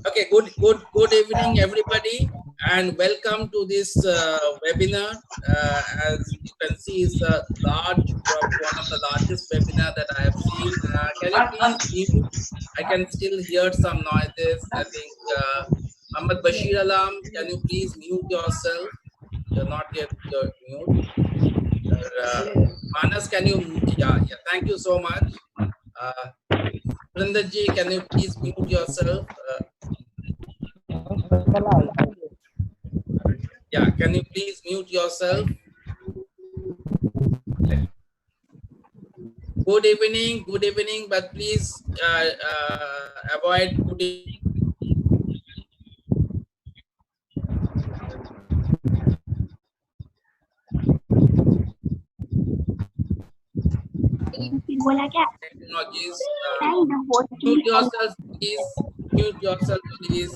Okay, good evening, everybody, and welcome to this webinar. As you can see, it's a large, one of the largest webinar that I have seen. Can you please mute? I can still hear some noises. I think Ahmad Bashir Alam, can you please mute yourself? You're not yet mute. Manas, can you? Yeah. Thank you so much. Vrindaji, can you please mute yourself? Yeah, can you please mute yourself? Good evening, but please avoid putting technologies. Mute yourself, please. Mute yourself, please.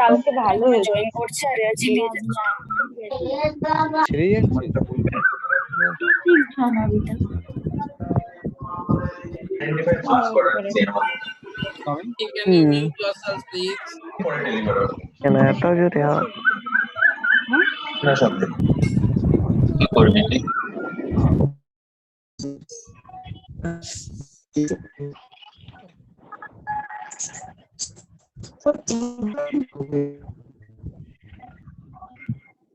কালকে ভালো join করছে আর Can you mute yourself, please?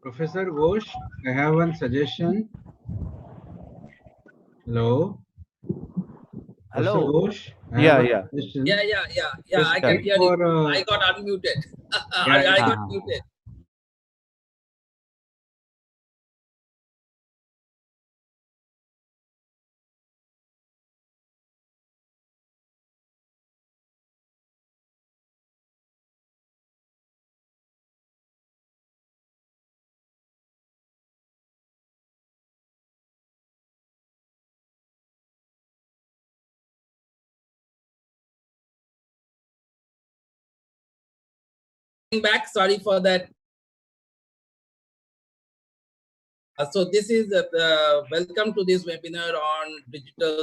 Professor Ghosh, I have one suggestion. Hello. Hello. Professor Ghosh, Yeah. I can hear you. I got unmuted. I got muted. Back, sorry for that. So this is welcome to this webinar on digital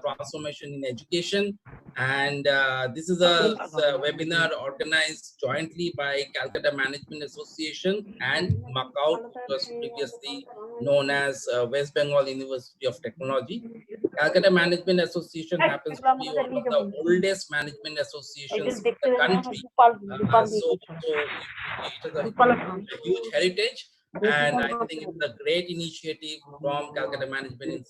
transformation in education, and this is a webinar organized jointly by Calcutta Management Association and MAKAUT, which was previously known as West Bengal University of Technology. Calcutta Management Association happens to be one of the oldest management associations in the country. So it has a huge heritage. And I think it's a great initiative from Calcutta Management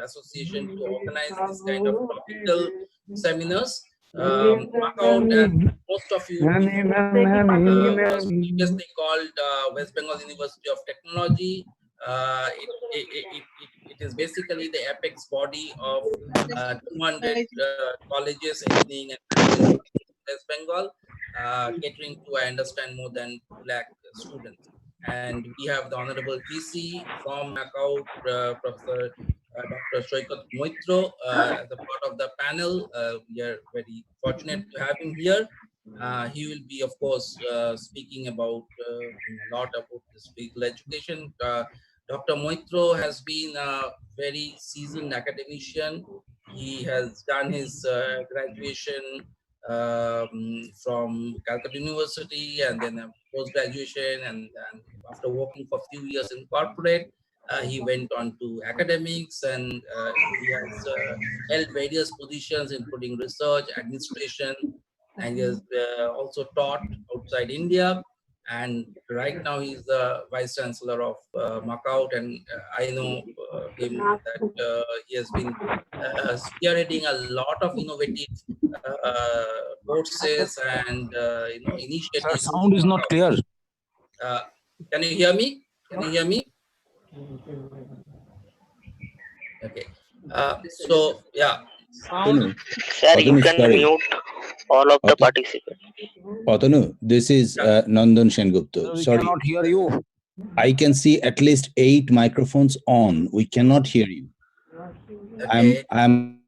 Association to organize this kind of topical seminars. MAKAUT, and most of you was previously called West Bengal University of Technology. It is basically the apex body of 200 colleges, engineering and West Bengal, catering to, I understand, more than 2 lakh students. And we have the Honorable GC from MAKAUT, Professor Dr. Saikat as a part of the panel. We are very fortunate to have him here. He will be, of course, speaking about a lot about this physical education. Dr. Maitra has been a very seasoned academician. He has done his graduation from Calcutta University, and then a post-graduation, and after working for a few years in corporate, he went on to academics, and he has held various positions, including research, administration, and he has also taught outside India. And right now he's the Vice Chancellor of MAKAUT, and I know him that he has been spearheading a lot of innovative courses and initiatives. Sir, sound is not clear. Can you hear me? Can you hear me? Okay. So yeah. Sir, you can mute all of the participants. Atanu, this is Nandan Sengupta. We Sorry, cannot hear you. I can see at least 8 microphones on. We cannot hear you. Okay. I'm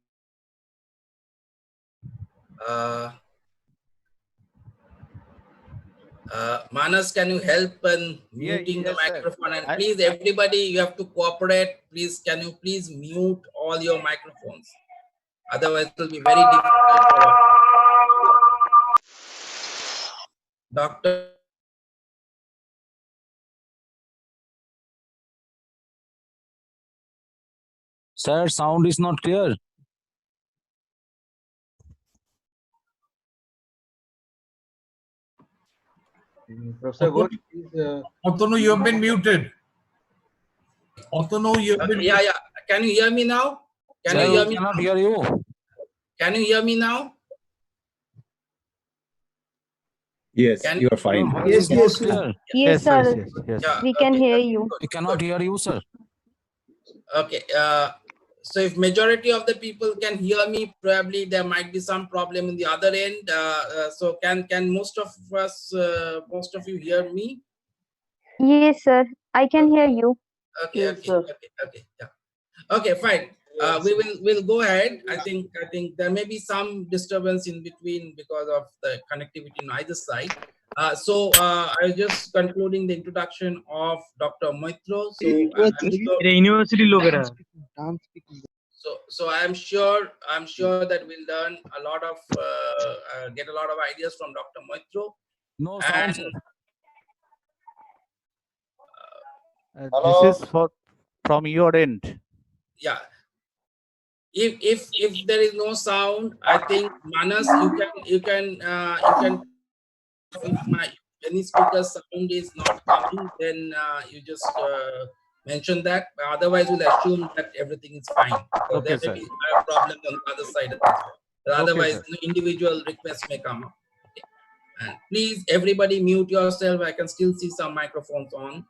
Manas, can you help in muting the microphone? Sir. And please, everybody, you have to cooperate. Please, can you please mute all your microphones? Otherwise, it will be very difficult for Dr. Sir, sound is not clear. Professor Ghosh, please. Atanu, you have been muted. Atanu, you have been Yeah. Can you hear me now? Can Sir, you hear we me? cannot hear you. Can you hear me now? Yes, Can you are fine. Your voice is not clear. Yes, sir. Yeah, We can okay, hear okay, you. good, We cannot good. hear you, sir. Okay. So if majority of the people can hear me, probably there might be some problem in the other end. So can most of us, most of you hear me? Yes, sir. I can hear you. Okay. Yeah. Okay, fine. We'll go ahead. I think there may be some disturbance in between because of the connectivity on either side. So I'm just concluding the introduction of Dr. Maitra. So I'm sure that we'll learn a lot of get a lot of ideas from Dr. Maitra. No sound, sir. This is from your end. Yeah. If there is no sound, I think Manas, you can if any speaker sound is not coming, then you just mention that. Otherwise, we'll assume that everything is fine. So there Okay, may sir. be a problem on the other side as well. But Okay, otherwise, sir. individual requests may come up. Okay. And please, everybody, mute yourself. I can still see some microphones on.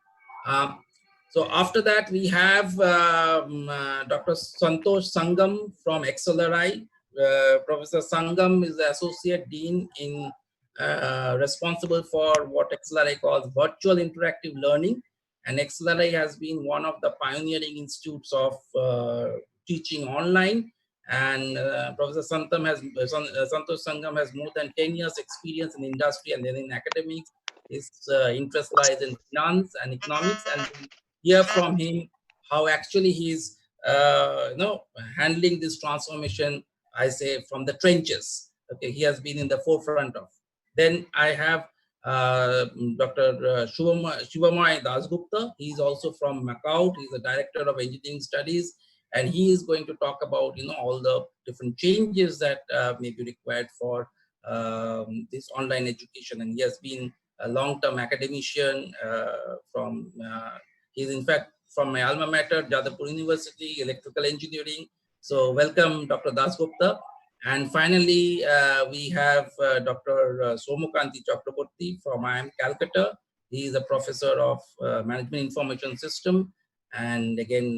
So after that, we have Dr. Santosh Sangem from XLRI. Professor Sangem is the Associate Dean in responsible for what XLRI calls virtual interactive learning. And XLRI has been one of the pioneering institutes of teaching online. And Professor Santosh Sangam has more than 10 years experience in industry and then in academics. His interest lies in finance and economics, and we'll hear from him how actually he's handling this transformation, I say, from the trenches. Okay, he has been in the forefront of. Then I have Dr. Sibamay Dasgupta. He's also from MAKAUT. He's the Director of Engineering Studies, and he is going to talk about all the different changes that may be required for this online education. And he has been a long-term academician from. He's in fact from my alma mater, Jadavpur University, electrical engineering. So welcome, Dr. Dasgupta. And finally, we have Dr. Soumyakanti Chakraborty from IIM Calcutta. He is a professor of Management Information System. And again,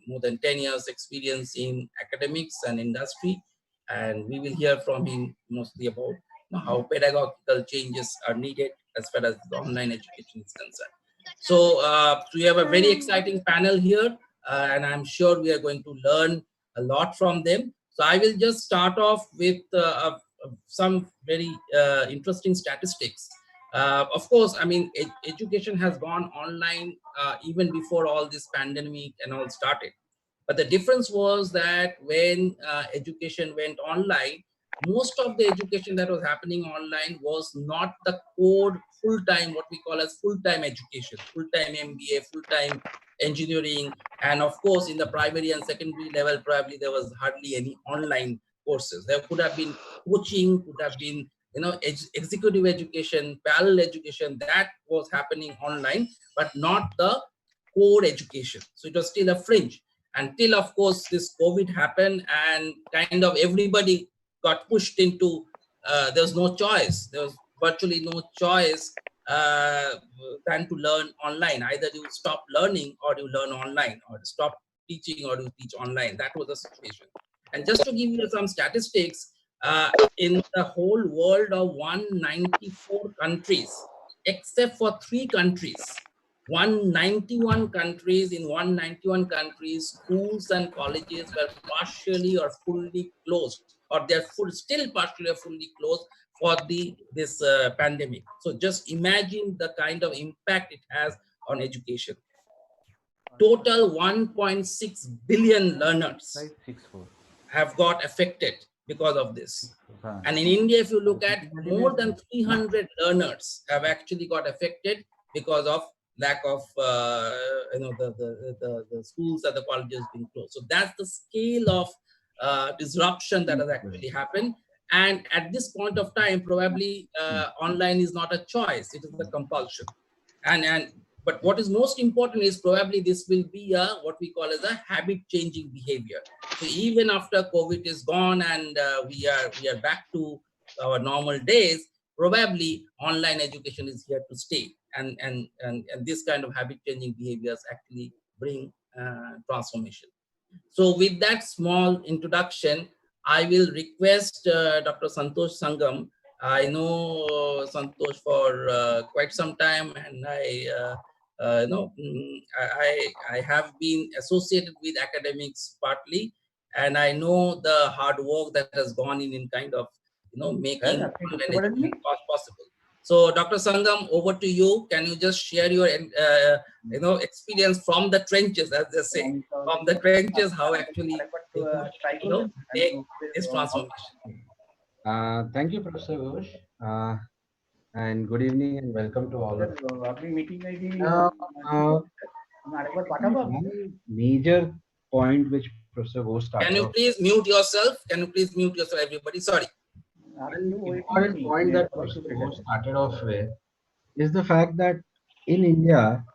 more than 10 years experience in academics and industry. And we will hear from him mostly about how pedagogical changes are needed as far as the online education is concerned. So we have a very exciting panel here, and I'm sure we are going to learn a lot from them. So I will just start off with some very interesting statistics. Of course, I mean, education has gone online even before all this pandemic and all started. But the difference was that when education went online, most of the education that was happening online was not the core full-time, what we call as full-time education, full-time MBA, full-time engineering. And of course, in the primary and secondary level, probably there was hardly any online courses. There could have been coaching, could have been executive education, parallel education that was happening online, but not the core education. So it was still a fringe until, of course, this COVID happened and kind of everybody got pushed into, there was no choice. There was virtually no choice than to learn online. Either you stop learning or you learn online, or stop teaching or you teach online. That was the situation. And just to give you some statistics, in the whole world of 194 countries, except for 3 countries, 191 countries, in 191 countries, schools and colleges were partially or fully closed, or they're still partially or fully closed for this pandemic. So just imagine the kind of impact it has on education. Total 1.6 billion learners. have got affected because of this. And in India, if you look at, more than 300 learners have actually got affected because of lack of the schools and the colleges being closed. So that's the scale of disruption that has actually happened. And at this point of time, probably online is not a choice; it is a compulsion. But what is most important is probably this will be what we call as a habit-changing behavior. So even after COVID is gone and we are back to our normal days, probably online education is here to stay. And this kind of habit-changing behaviors actually bring transformation. So with that small introduction, I will request Dr. Santosh Sangem. I know Santosh for quite some time, and I have been associated with academics partly, and I know the hard work that has gone in kind of making online education possible. So Dr. Sangam, over to you. Can you just share your experience from the trenches, as they say, from the trenches, how actually take this transformation? Thank you, Professor Ghosh. And good evening and welcome to all of you. One major point which Professor Ghosh started Can you please mute yourself? Can you please mute yourself, everybody? Sorry. One important point that Professor Ghosh started off with is the fact that in India,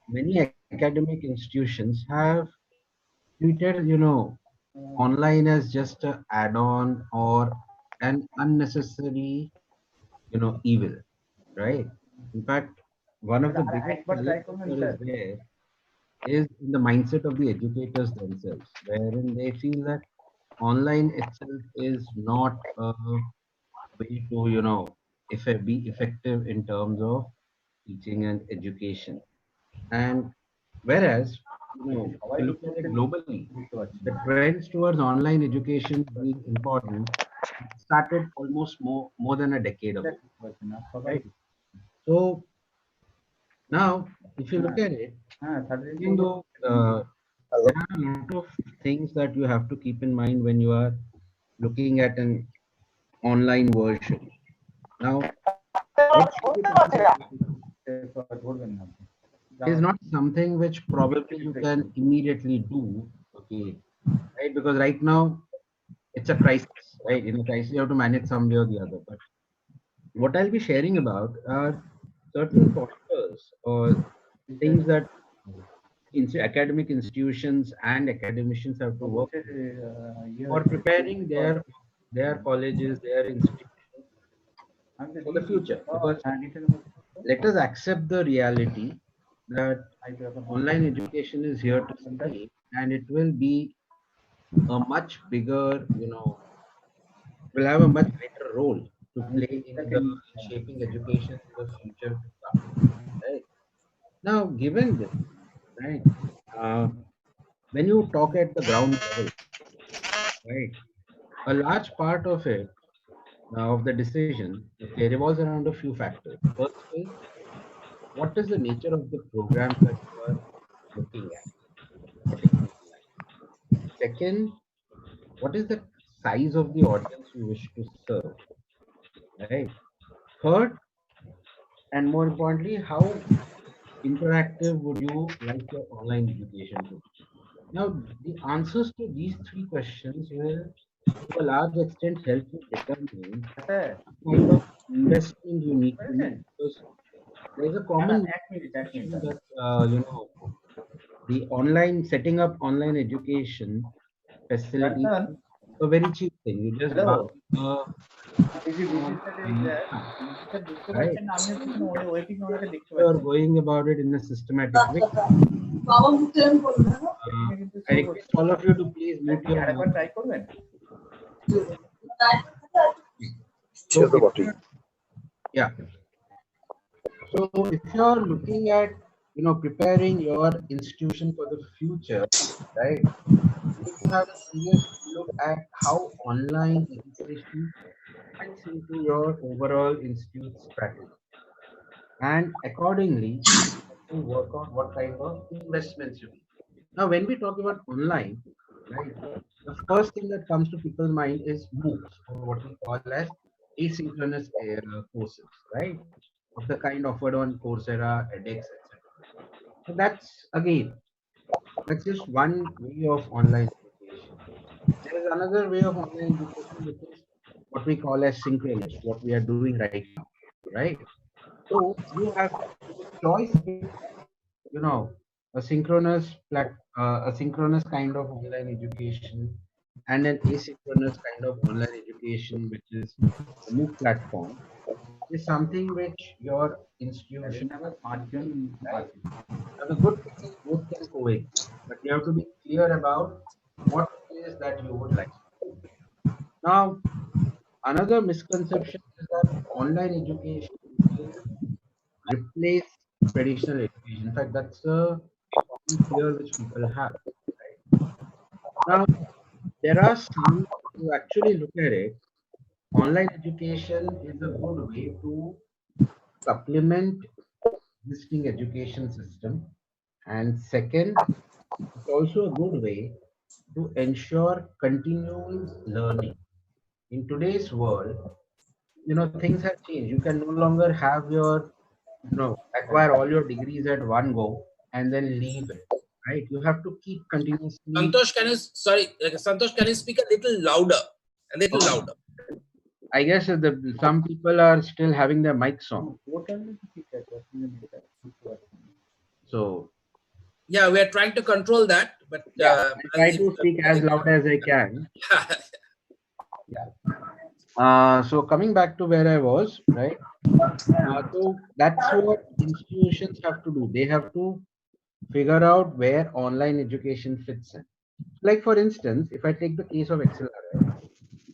many academic institutions have treated, online as just an add-on or an unnecessary, evil, right? In fact, one of the biggest challenges that is there is in the mindset of the educators themselves, wherein they feel that online itself is not a way to, be effective in terms of teaching and education. And whereas, if you look at it globally, the trends towards online education being important started almost more than a decade ago. Right? So now, if you look at it, even though there are a lot of things that you have to keep in mind when you are looking at an online version. Now, what should be is not something which probably you can immediately do, okay, right? Because right now it's a crisis, right? In a crisis, you have to manage some way or the other. But what I'll be sharing about are certain pointers or things that academic institutions and academicians have to work for preparing their colleges, their institutions for the future. Because let us accept the reality that online education is here to stay, and it will be a much bigger, will have a much greater role to play in the shaping education in the future to come. Right? Now, given this, right, when you talk at the ground level, right, a large part of it, of the decision, okay, revolves around a few factors. First is, what is the nature of the programs that you are looking at or taking online? Second, what is the size of the audience you wish to serve? Right. Third, and more importantly, how interactive would you like your online education to be? Now, the answers to these three questions will, to a large extent, help you determine the kind of investment you need to make. Because there's a common misconception that, the online, setting up online education facility is a very cheap thing. You just buy a phone and you start, right? You're going about it in a systematic way. I request all of you to please mute your mic. Yeah. So if you're looking at, preparing your institution for the future, right, you need to have a serious look at how online education fits into your overall institute strategy. And accordingly, you have to work out what kind of investments you need. Now, when we talk about online, right, the first thing that comes to people's mind is MOOCs, or what we call as asynchronous courses, right? Of the kind offered on Coursera, edX, etc. So that's again, that's just one way of online education. There is another way of online education, which is what we call as synchronous, what we are doing right now, right? So you have choice between, you know, a synchronous kind of online education and an asynchronous kind of online education, which is the MOOC platform, is something which your institution right? Now the good thing is both can coexist, but you have to be clear about what it is that you would like to do. Now, another misconception is that online education will replace traditional education. In fact, that's a common fear which people have. Right? Now, there are some who actually look at it. Online education is a good way to supplement existing education system, and second, it's also a good way to ensure continuous learning. In today's world, things have changed. You can no longer have your, acquire all your degrees at one go and then leave it, right? You have to keep continuously. Santosh, Santosh, can you speak a little louder? A little louder. I guess some people are still having their mics on. So yeah, we are trying to control that, but I try to speak as loud as I can. So coming back to where I was, right? So that's what institutions have to do. They have to figure out where online education fits in. Like for instance, if I take the case of XLRI,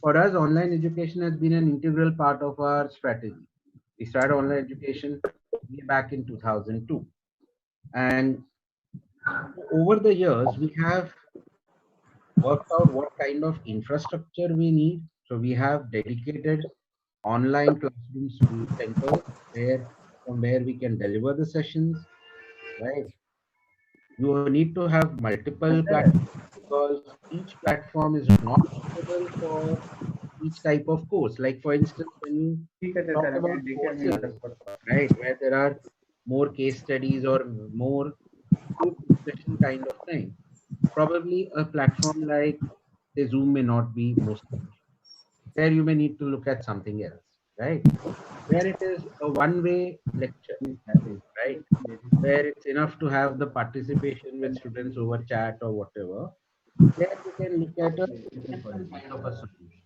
for us, online education has been an integral part of our strategy. We started online education way back in 2002. And over the years, we have worked out what kind of infrastructure we need. So we have dedicated online classroom centers from where we can deliver the sessions, right? You need to have multiple platforms because each platform is not suitable for each type of course. Like for instance, when you talk about courses, right, where there are more case studies or more group discussion kind of thing, probably a platform like say Zoom may not be most efficient. There you may need to look at something else, right? Where it is a one-way lecture, right? Where it's enough to have the participation with students over chat or whatever, there you can look at a different kind of a solution.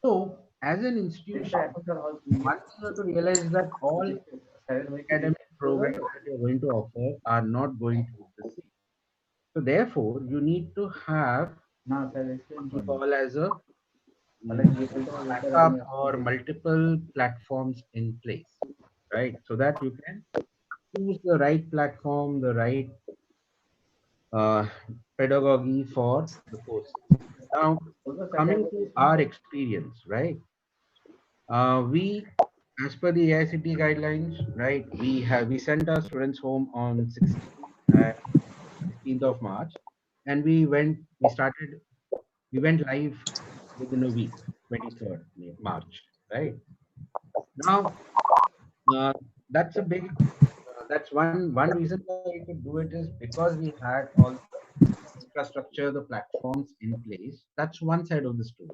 So, as an institution, one thing you have to realize that all academic programs that you're going to offer are not going to be the same. So, therefore, you need to have what we call as a backup or multiple platforms in place, right? So that you can choose the right platform, the right uh, pedagogy for the courses. Now, coming to our experience, right? We, as per the AICT guidelines, right? We sent our students home on 16th of March, and we went live within a week, 23rd March, right? Now, uh, that's a big that's one reason why we could do it is because we had all the infrastructure, the platforms in place. That's one side of the story.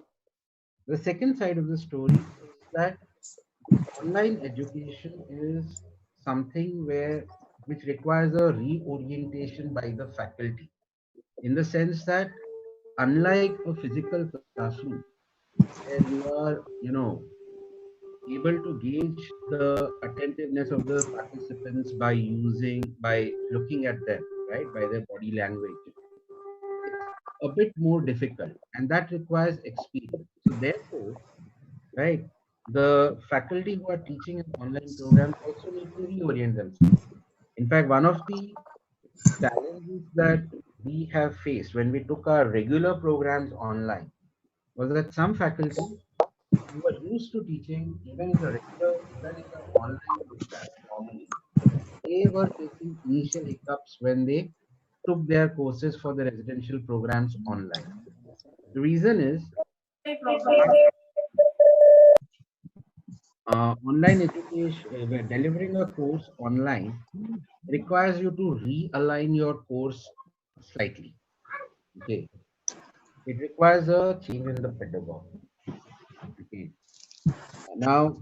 The second side of the story is that online education is something which requires a reorientation by the faculty, in the sense that unlike a physical classroom where you are, able to gauge the attentiveness of the participants by looking at them, right, by their body language. It's a bit more difficult, and that requires experience. So therefore, right, the faculty who are teaching in online programs also need to reorient themselves. In fact, one of the challenges that we have faced when we took our regular programs online was that some faculty who were used to teaching even in the online program normally, they were facing initial hiccups when they took their courses for the residential programs online. The reason is online education, where delivering a course online requires you to realign your course slightly. Okay, it requires a change in the pedagogy. Okay, now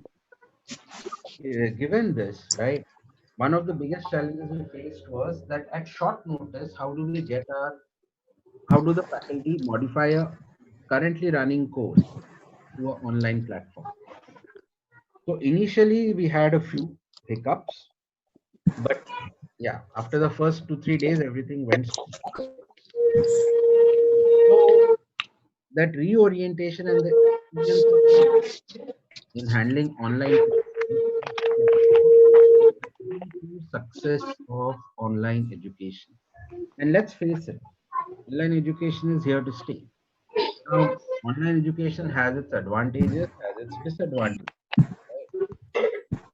given this, right, one of the biggest challenges we faced was that at short notice, how do the faculty modify a currently running course to an online platform? So initially we had a few hiccups, but yeah, after the first 2-3 days, everything went smooth. So that reorientation and the experience in handling online success of online education. And let's face it, online education is here to stay. Now, online education has its advantages, has its disadvantages.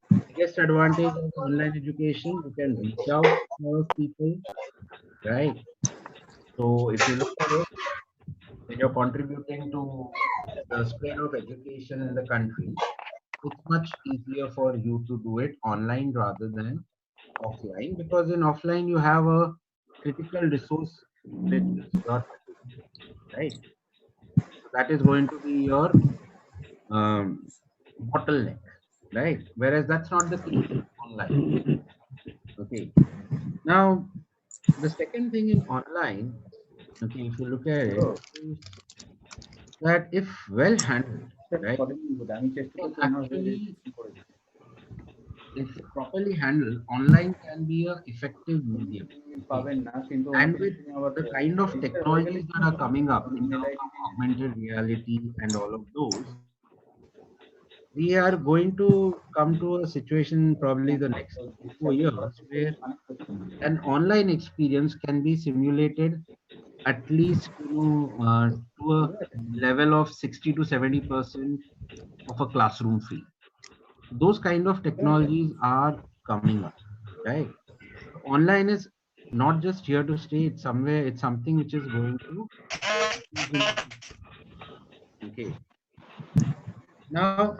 Biggest advantage of online education, you can reach out to more people, right? So if you look at it, when you're contributing to the spread of education in the country, it's much easier for you to do it online rather than offline, because in offline you have a critical resource which is your faculty, right? So that is going to be your um, bottleneck, right? Whereas that's not the case online. Okay. Now, the second thing in online, okay, if you look at it, is that if well handled, right, can actually, if properly handled, online can be an effective medium. Okay. And with the kind of technologies that are coming up in terms of augmented reality and all of those, we are going to come to a situation probably the next 4 years where an online experience can be simulated at least to a level of 60 to 70% of a classroom fee. Those kind of technologies are coming up, right? Online is not just here to stay, it's somewhere, it's something which is going to okay. Now,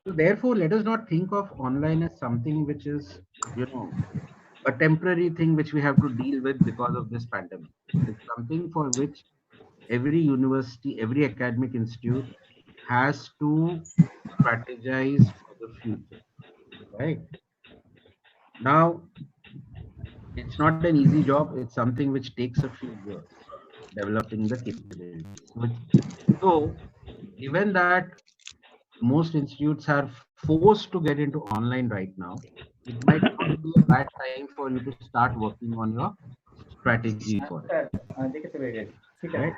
so therefore, let us not think of online as something which is, you know, a temporary thing which we have to deal with because of this pandemic. It's something for which every university, every academic institute has to strategize for the future, right? Now, it's not an easy job. It's something which takes a few years developing the capabilities. So, given that most institutes are forced to get into online right now, it might not be a bad time for you to start working on your strategy for it. Right?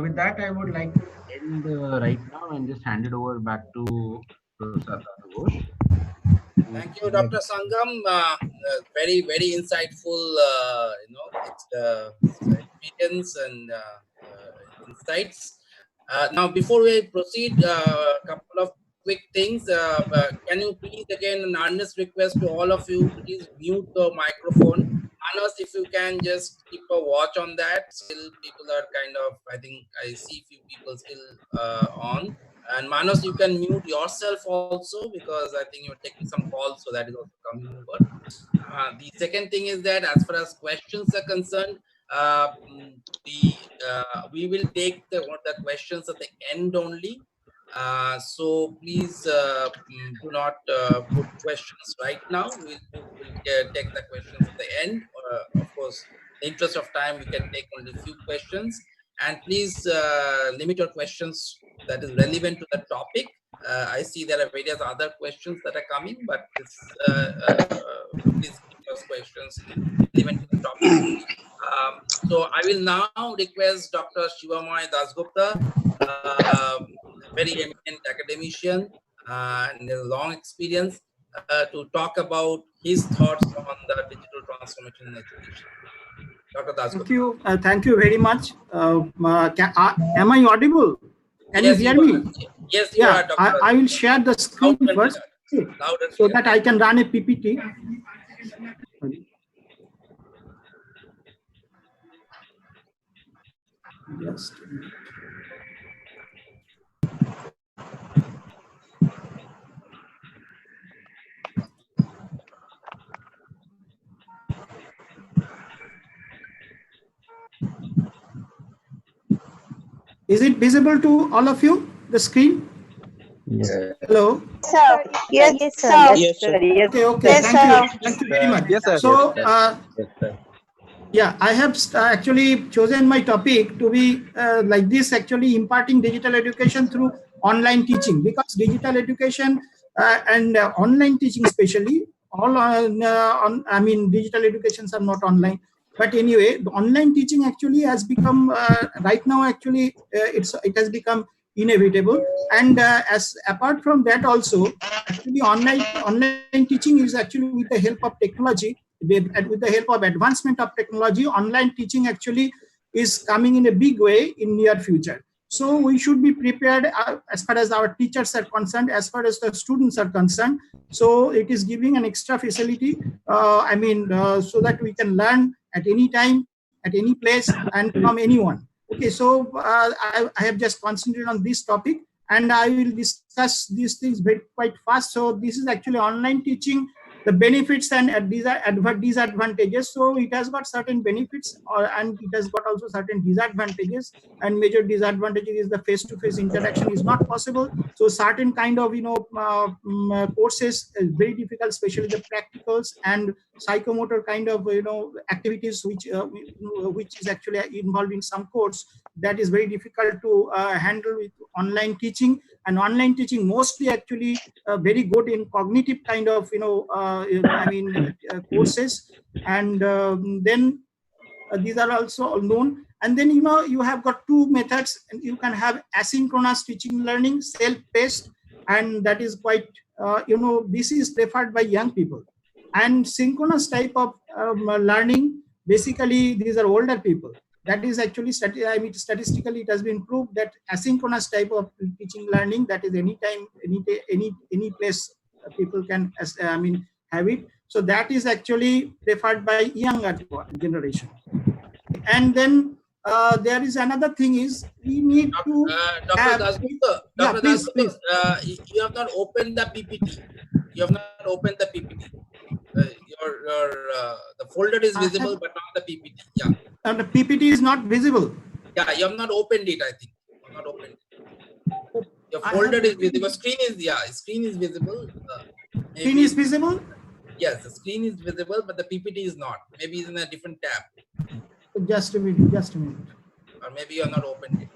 With that, I would like to end right now and just hand it over back to Professor Atanu Ghosh. Thank you, Dr. Sangem. Very, very insightful, experience and insights. Now, before we proceed, a couple of quick things. Can you please, again, an earnest request to all of you, please mute the microphone. Manas, if you can just keep a watch on that. Still, people are kind of, I think I see few people still on. And Manos, you can mute yourself also, because I think you're taking some calls, so that is also coming over. The second thing is that as far as questions are concerned, we will take the questions at the end only. So please do not put questions right now. We'll take the questions at the end. Of course, in the interest of time, we can take only few questions. And please limit your questions that is relevant to the topic. I see there are various other questions that are coming, but this, please keep those questions relevant to the topic. So I will now request Dr. Sibamay Dasgupta, very eminent academician and a long experience, to talk about his thoughts on the digital transformation in education. Dr. Dasgupta. Thank you very much. Am I audible? Can Yes, you hear me? Yes, you are, Dr. I will share the screen first, so that I can run a PPT. Just a minute. Is it visible to all of you, the screen? Yes. Hello? Sir. Yes, sir. Yes, sir. Okay, okay. Yes, Thank sir. you. Thank you very much. Yes, sir. So, Yes, sir. yeah, I have actually chosen my topic to be like this, actually imparting digital education through online teaching, because digital education and online teaching especially, all I mean, digital educations are not online. But anyway, the online teaching actually has become, right now actually, it has become inevitable. And as apart from that also, actually online teaching is actually with the help of technology, with the help of advancement of technology, online teaching actually is coming in a big way in near future. So we should be prepared as far as our teachers are concerned, as far as the students are concerned. So it is giving an extra facility, so that we can learn at any time, at any place, and from anyone. Okay, so I have just concentrated on this topic, and I will discuss these things quite fast. So this is actually online teaching, the benefits and disadvantages. So it has got certain benefits, and it has got also certain disadvantages. And major disadvantage is the face-to-face interaction is not possible. So certain kind of courses is very difficult, especially the practicals and psychomotor kind of activities which is actually involved in some course, that is very difficult to handle with online teaching. And online teaching mostly actually very good in cognitive kind of courses. And then these are also all known. And then you have got two methods, and you can have asynchronous teaching learning, self-paced, and that is quite this is preferred by young people. And synchronous type of learning, basically these are older people. That is actually statistically it has been proved that asynchronous type of teaching learning, that is anytime, any place people can have it. So that is actually preferred by younger generation. And then there is another thing is we need to Dr. have, Dasgupta, yeah, Dr. please, Dasgupta, you have not opened the PPT. You have not opened the PPT. The folder is visible, but not the PPT. Yeah. And the PPT is not visible. Yeah, you have not opened it, I think. You have not opened it. Your folder is visible. Screen is visible. Screen is visible? Yes, the screen is visible, but the PPT is not. Maybe it's in a different tab. Just a minute. Or maybe you have not opened it.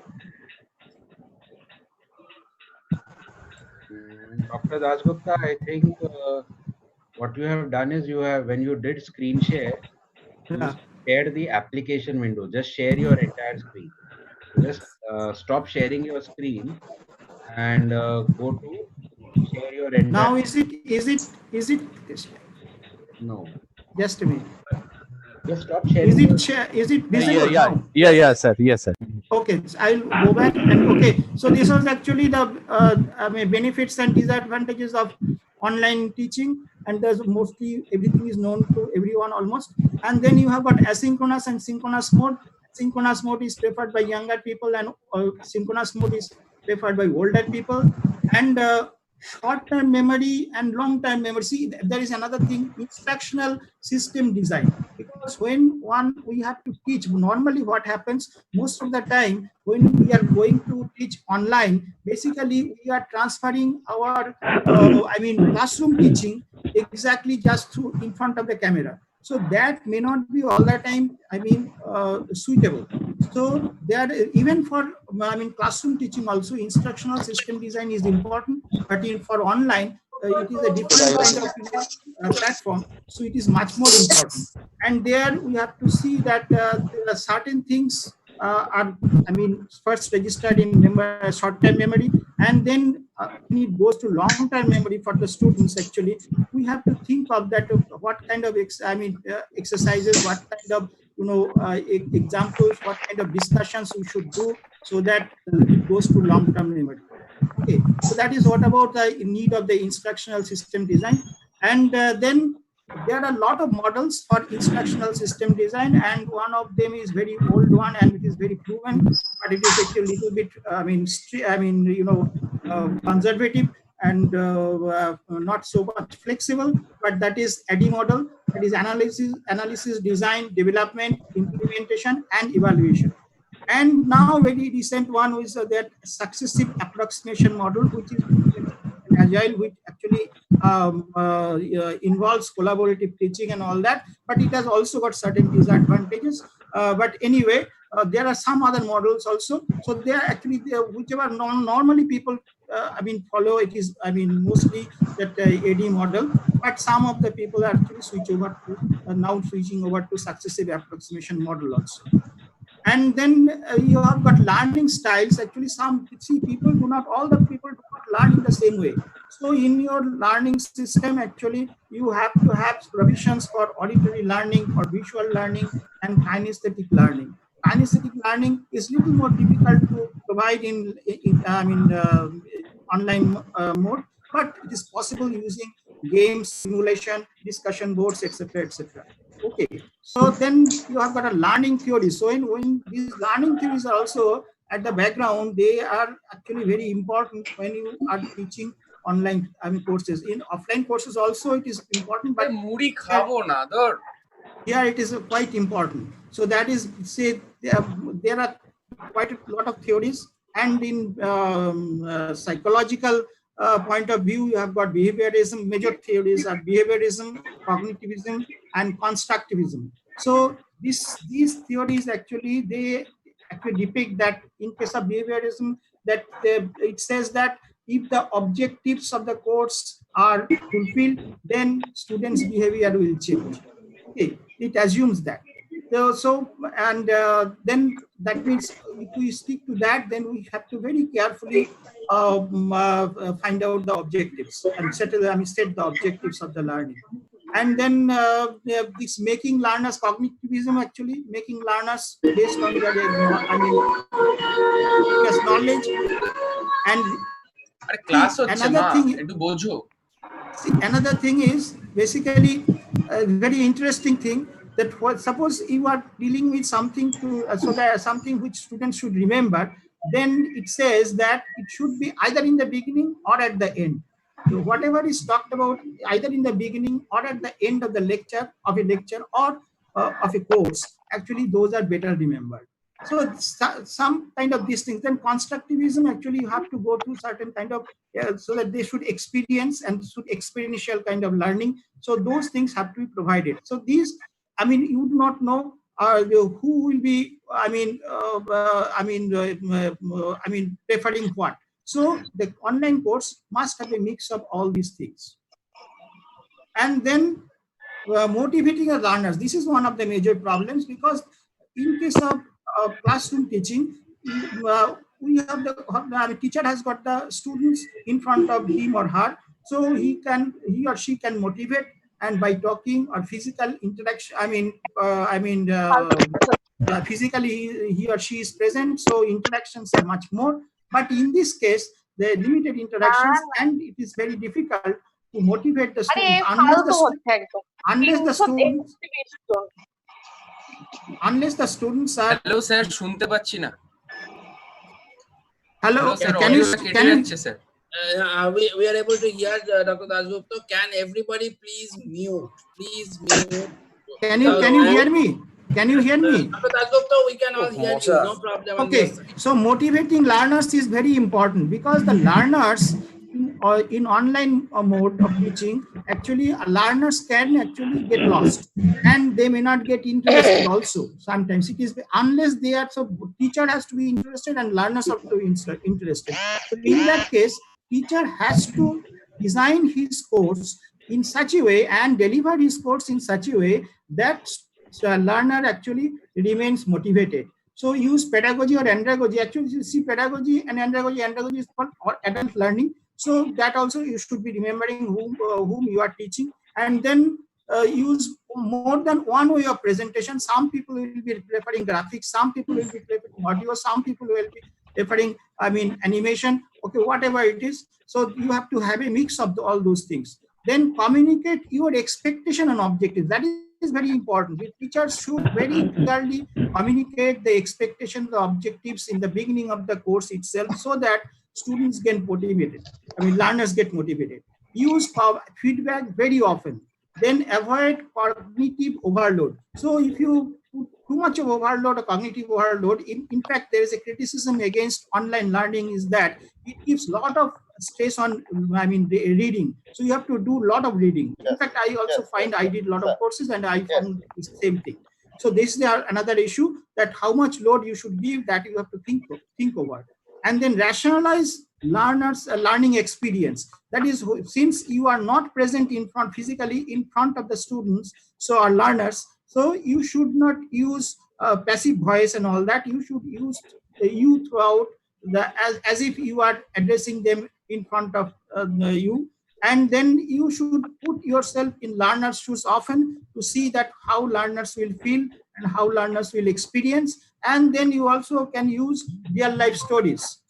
Dr. Dasgupta, I think what you have done is when you did screen share, you shared the application window. Just share your entire screen. Just stop sharing your screen and go to share your entire. Now is it? No. Just a minute. Just stop sharing. Is it visible? Yeah, sir. Yes, sir. Okay, so I'll go back and okay. So this was actually the benefits and disadvantages of online teaching, and there's mostly everything is known to everyone almost. And then you have got asynchronous and synchronous mode. Synchronous mode is preferred by younger people, and synchronous mode is preferred by older people. And short-term memory and long-term memory. See, there is another thing: instructional system design. Because when we have to teach, normally what happens most of the time when we are going to teach online, basically we are transferring our classroom teaching exactly just through in front of the camera. So that may not be all the time suitable. So there, even for classroom teaching also, instructional system design is important, but for online it is a different kind of platform, so it is much more important. And there we have to see that there are certain things are first registered in short-term memory, and then when it goes to long-term memory for the students, actually we have to think of that, what kind of exercises, what kind of examples, what kind of discussions we should do, so that it goes to long-term memory. Okay, so that is what about the need of the instructional system design. And then there are a lot of models for instructional system design, and one of them is very old one and it is very proven, but it is actually a little bit, conservative and not so much flexible. But that is ADDIE model. That is analysis, design, development, implementation, and evaluation. And now very recent one is that successive approximation model, which is agile, which actually involves collaborative teaching and all that, but it has also got certain disadvantages. But anyway, there are some other models also. So they are actually whichever normally people follow. It is mostly that AD model, but some of the people are actually now switching over to successive approximation model also. And then you have got learning styles. Actually, all the people do not learn in the same way. So in your learning system, actually, you have to have provisions for auditory learning, for visual learning, and kinesthetic learning. Kinesthetic learning is little more difficult to provide in online mode, but it is possible using games, simulation, discussion boards, etc., etc. Okay, so then you have got a learning theory. So when these learning theories are also at the background, they are actually very important when you are teaching online courses. In offline courses also it is important, but here it is quite important. So that is, say, there are quite a lot of theories, and in psychological point of view, you have got behaviorism. Major theories are behaviorism, cognitivism, and constructivism. So these theories actually depict that in case of behaviorism, that it says that if the objectives of the course are fulfilled, then students' behavior will change. Okay, it assumes that. Then that means if we stick to that, then we have to very carefully find out the objectives and set the objectives of the learning. And then this making learners, cognitivism, actually making learners based on their knowledge. And another thing is basically a very interesting thing, that suppose you are dealing with something something which students should remember, then it says that it should be either in the beginning or at the end. So whatever is talked about either in the beginning or at the end of the lecture, or of a course, actually those are better remembered. So some kind of these things. Then constructivism, actually you have to go through certain kind of so that they should experience and should experiential kind of learning. So those things have to be provided. So these, you do not know who will be preferring what. So the online course must have a mix of all these things. And then motivating the learners. This is one of the major problems, because in case of classroom teaching, we have the teacher has got the students in front of him or her, so he or she can motivate, and by talking or physical interaction, physically he or she is present, so interactions are much more. But in this case, the limited interactions, and it is very difficult to motivate the students unless the students are. Hello sir, শুনতে পাচ্ছি না. Hello, sir, can you sir? We are able to hear Dr. Dasgupta. Can everybody please mute? Please mute. Can you hear me? Can you hear me? Dr. Dasgupta, we can all hear you. No problem. Okay, so motivating learners is very important, because the learners in online mode of teaching, actually learners can actually get lost, and they may not get interested also. Sometimes it is unless they are, so teacher has to be interested and learners have to be interested. So in that case, teacher has to design his course in such a way and deliver his course in such a way that learner actually remains motivated. So use pedagogy or andragogy. Actually, you see pedagogy and andragogy. Andragogy is called adult learning. So that also you should be remembering whom you are teaching, and then use more than one way of presentation. Some people will be preferring graphics, some people will be preferring audio, some people will be preferring animation. Okay, whatever it is. So you have to have a mix of all those things. Then communicate your expectation and objectives. That is very important. The teachers should very clearly communicate the expectations, the objectives in the beginning of the course itself, so that students get motivated. Learners get motivated. Use feedback very often. Then avoid cognitive overload. So if you put too much of overload or cognitive overload, in fact, there is a criticism against online learning is that it gives a lot of stress on reading. So you have to do a lot of reading. In fact, I also find I did a lot of courses and I found the same thing. So this is another issue, that how much load you should give, that you have to think over. And then rationalize learners' learning experience. That is, since you are not present physically in front of the students, so our learners, so you should not use passive voice and all that. You should use you throughout as if you are addressing them in front of you. And then you should put yourself in learners' shoes often to see that how learners will feel and how learners will experience. And then you also can use real life stories.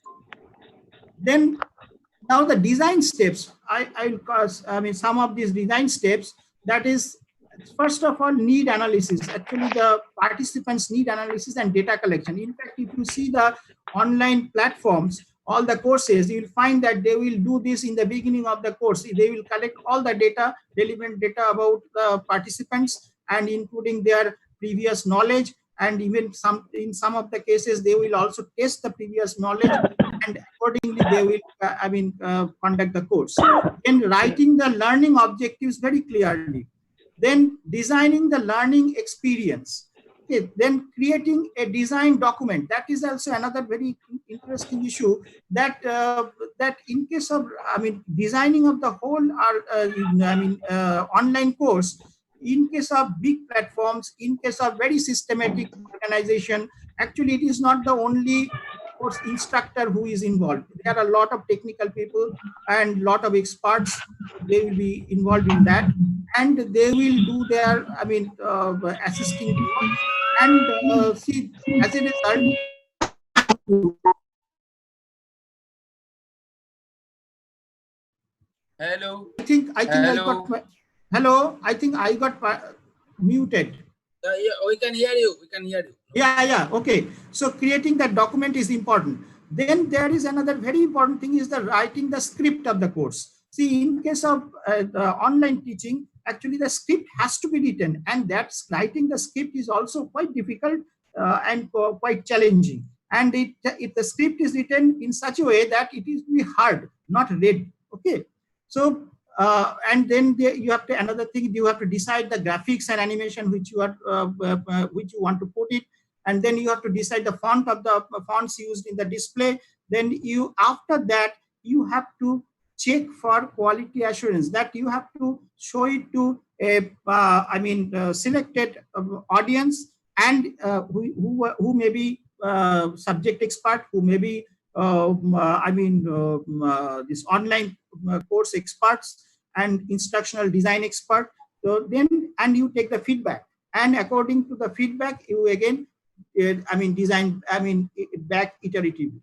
Then now the design steps, some of these design steps, that is, first of all, need analysis. Actually, the participants need analysis and data collection. In fact, if you see the online platforms, all the courses, you will find that they will do this in the beginning of the course. They will collect all the data, relevant data about the participants, and including their previous knowledge. And even in some of the cases, they will also test the previous knowledge, and accordingly they will conduct the course. Then writing the learning objectives very clearly. Then designing the learning experience. Okay. Then creating a design document. That is also another very interesting issue, that that in case of designing of the whole online course, in case of big platforms, in case of very systematic organization, actually it is not the only course instructor who is involved. There are a lot of technical people and a lot of experts. They will be involved in that, and they will do their assisting work. And see, as a result, Hello. I think hello. I think I got muted. Yeah, we can hear you. We can hear you. Yeah. Okay. So creating that document is important. Then there is another very important thing, is the writing the script of the course. See, in case of online teaching, actually the script has to be written, and that's writing the script is also quite difficult and quite challenging. And if the script is written in such a way that it is be heard, not read. Okay. So and then you have to, another thing, you have to decide the graphics and animation which you are which you want to put it, and then you have to decide the font of the fonts used in the display. Then after that you have to check for quality assurance, that you have to show it to a selected audience, and who may be subject expert, who may be this online course experts and instructional design expert. So then, and you take the feedback, and according to the feedback, you again design back iteratively.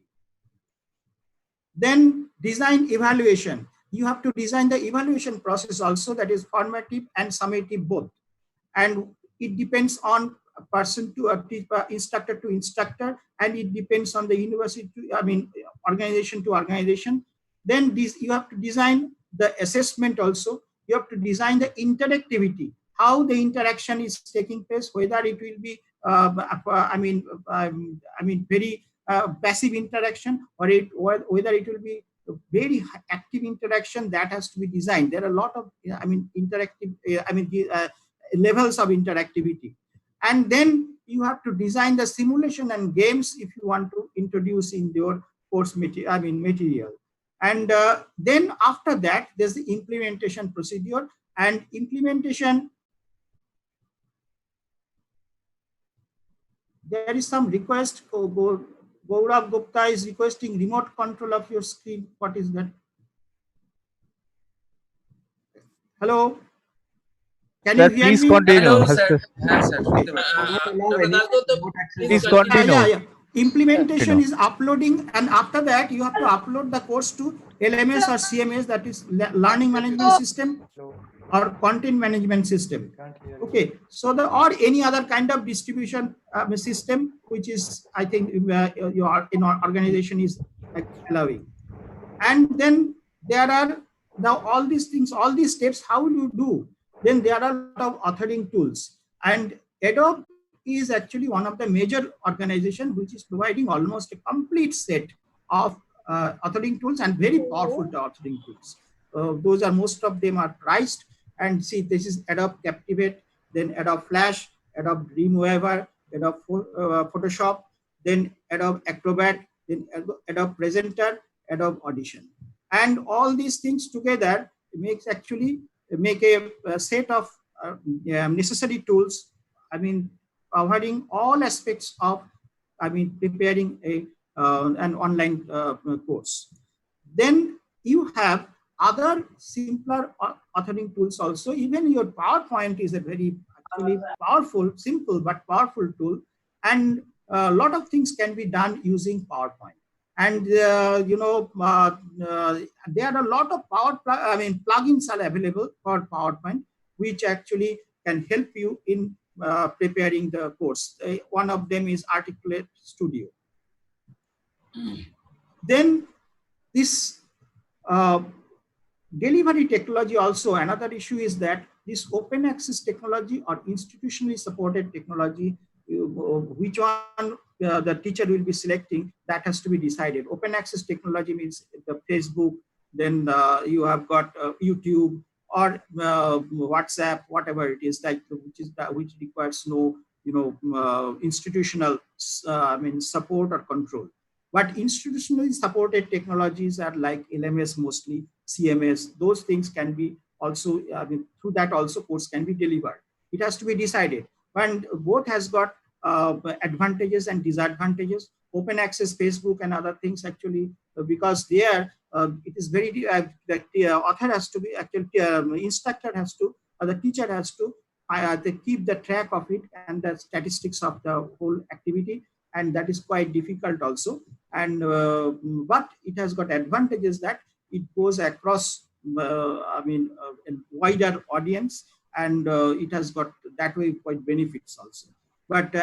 Then design evaluation. You have to design the evaluation process also, that is formative and summative both, and it depends on a person to instructor to instructor, and it depends on the university to, organization to organization. Then you have to design the assessment also. You have to design the interactivity, how the interaction is taking place, whether it will be very passive interaction, or whether it will be very active interaction. That has to be designed. There are a lot of interactive levels of interactivity. And then you have to design the simulation and games if you want to introduce in your course material. And then after that, there's the implementation procedure. And implementation, there is some request. Gaurav Gupta is requesting remote control of your screen. What is that? Hello? Can you hear me? Continue. Hello, sir. Yes, sir. Please continue. Yeah. Implementation is uploading, and after that you have to upload the course to LMS or CMS, that is learning management system or content management system. Okay, so the or any other kind of distribution system, which is I think your in our organization is allowing. And then there are now all these things, all these steps, how will you do? Then there are a lot of authoring tools, and Adobe is actually one of the major organizations which is providing almost a complete set of authoring tools and very powerful authoring tools. Those are, most of them are priced, and see, this is Adobe Captivate, then Adobe Flash, Adobe Dreamweaver, Adobe Photoshop, then Adobe Acrobat, then Adobe Presenter, Adobe Audition. And all these things together makes actually make a set of necessary tools, I mean, covering all aspects of, I mean, preparing a an online course. Then you have other simpler authoring tools also. Even your PowerPoint is a very actually powerful, simple but powerful tool, and a lot of things can be done using PowerPoint. And you know, there are a lot of plugins are available for PowerPoint, which actually can help you in preparing the course. One of them is Articulate Studio. Then this delivery technology also, another issue is that this open access technology or institutionally supported technology, which one the teacher will be selecting, that has to be decided. Open access technology means the Facebook, then you have got YouTube or WhatsApp, whatever it is, like which requires no institutional support or control. But institutionally supported technologies are like LMS, mostly CMS. Those things can be also, through that also course can be delivered. It has to be decided. And both has got advantages and disadvantages. Open access, Facebook and other things actually, because there it is very, the author has to be, actually instructor has to, or the teacher has to they keep the track of it and the statistics of the whole activity. And that is quite difficult also. And but it has got advantages that it goes across a wider audience, and it has got that way quite benefits also. But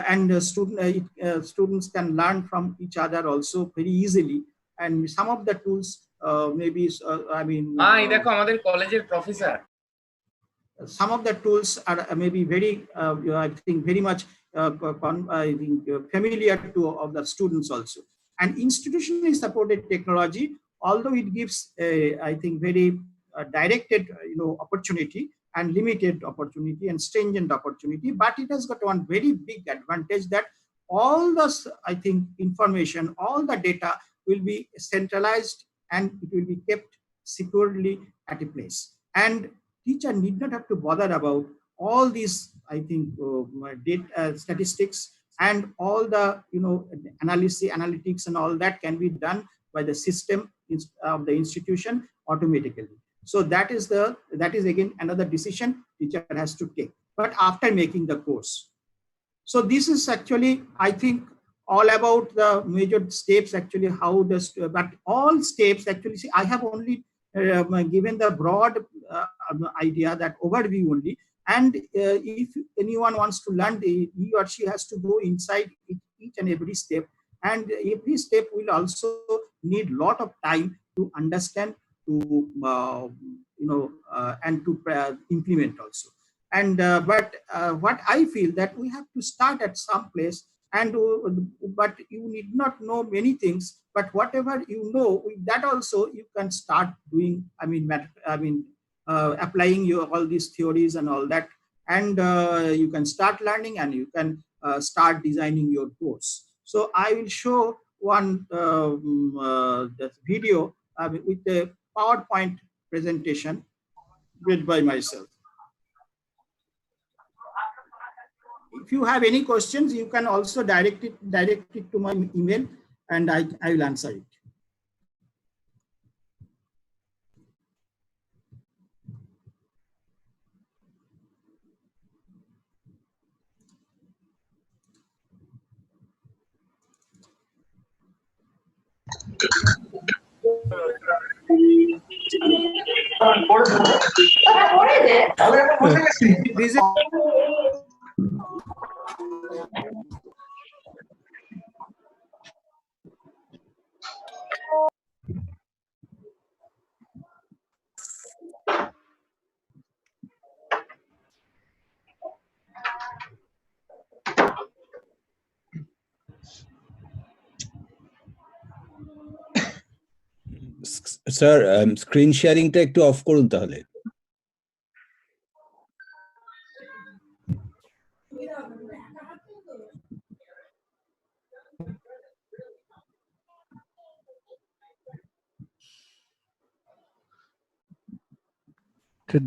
students can learn from each other also very easily, and some of the tools maybe some of the tools are maybe very I think very much familiar to of the students also. And institutionally supported technology, although it gives I think very directed opportunity and limited opportunity and stringent opportunity, but it has got one very big advantage, that all the I think information, all the data will be centralized and it will be kept securely at a place. And teacher need not have to bother about all these, I think, data, statistics, and all the analytics and all that can be done by the system of the institution automatically. So that is again another decision teacher has to take, but after making the course. So this is actually, I think, all about the major steps actually, how this, but all steps actually, see, I have only given the broad idea, that overview only. And if anyone wants to learn, he or she has to go inside each and every step. And every step will also need lot of time to understand, to and to implement also. And but what I feel, that we have to start at some place, and but you need not know many things, but whatever you know, with that also you can start doing, applying all these theories and all that, and you can start learning, and you can start designing your course. So I will show one that video with the PowerPoint presentation made by myself. If you have any questions, you can also direct it to my email, and I will answer it. This is sir screen শেয়ারিংটা একটু off করুন তাহলে।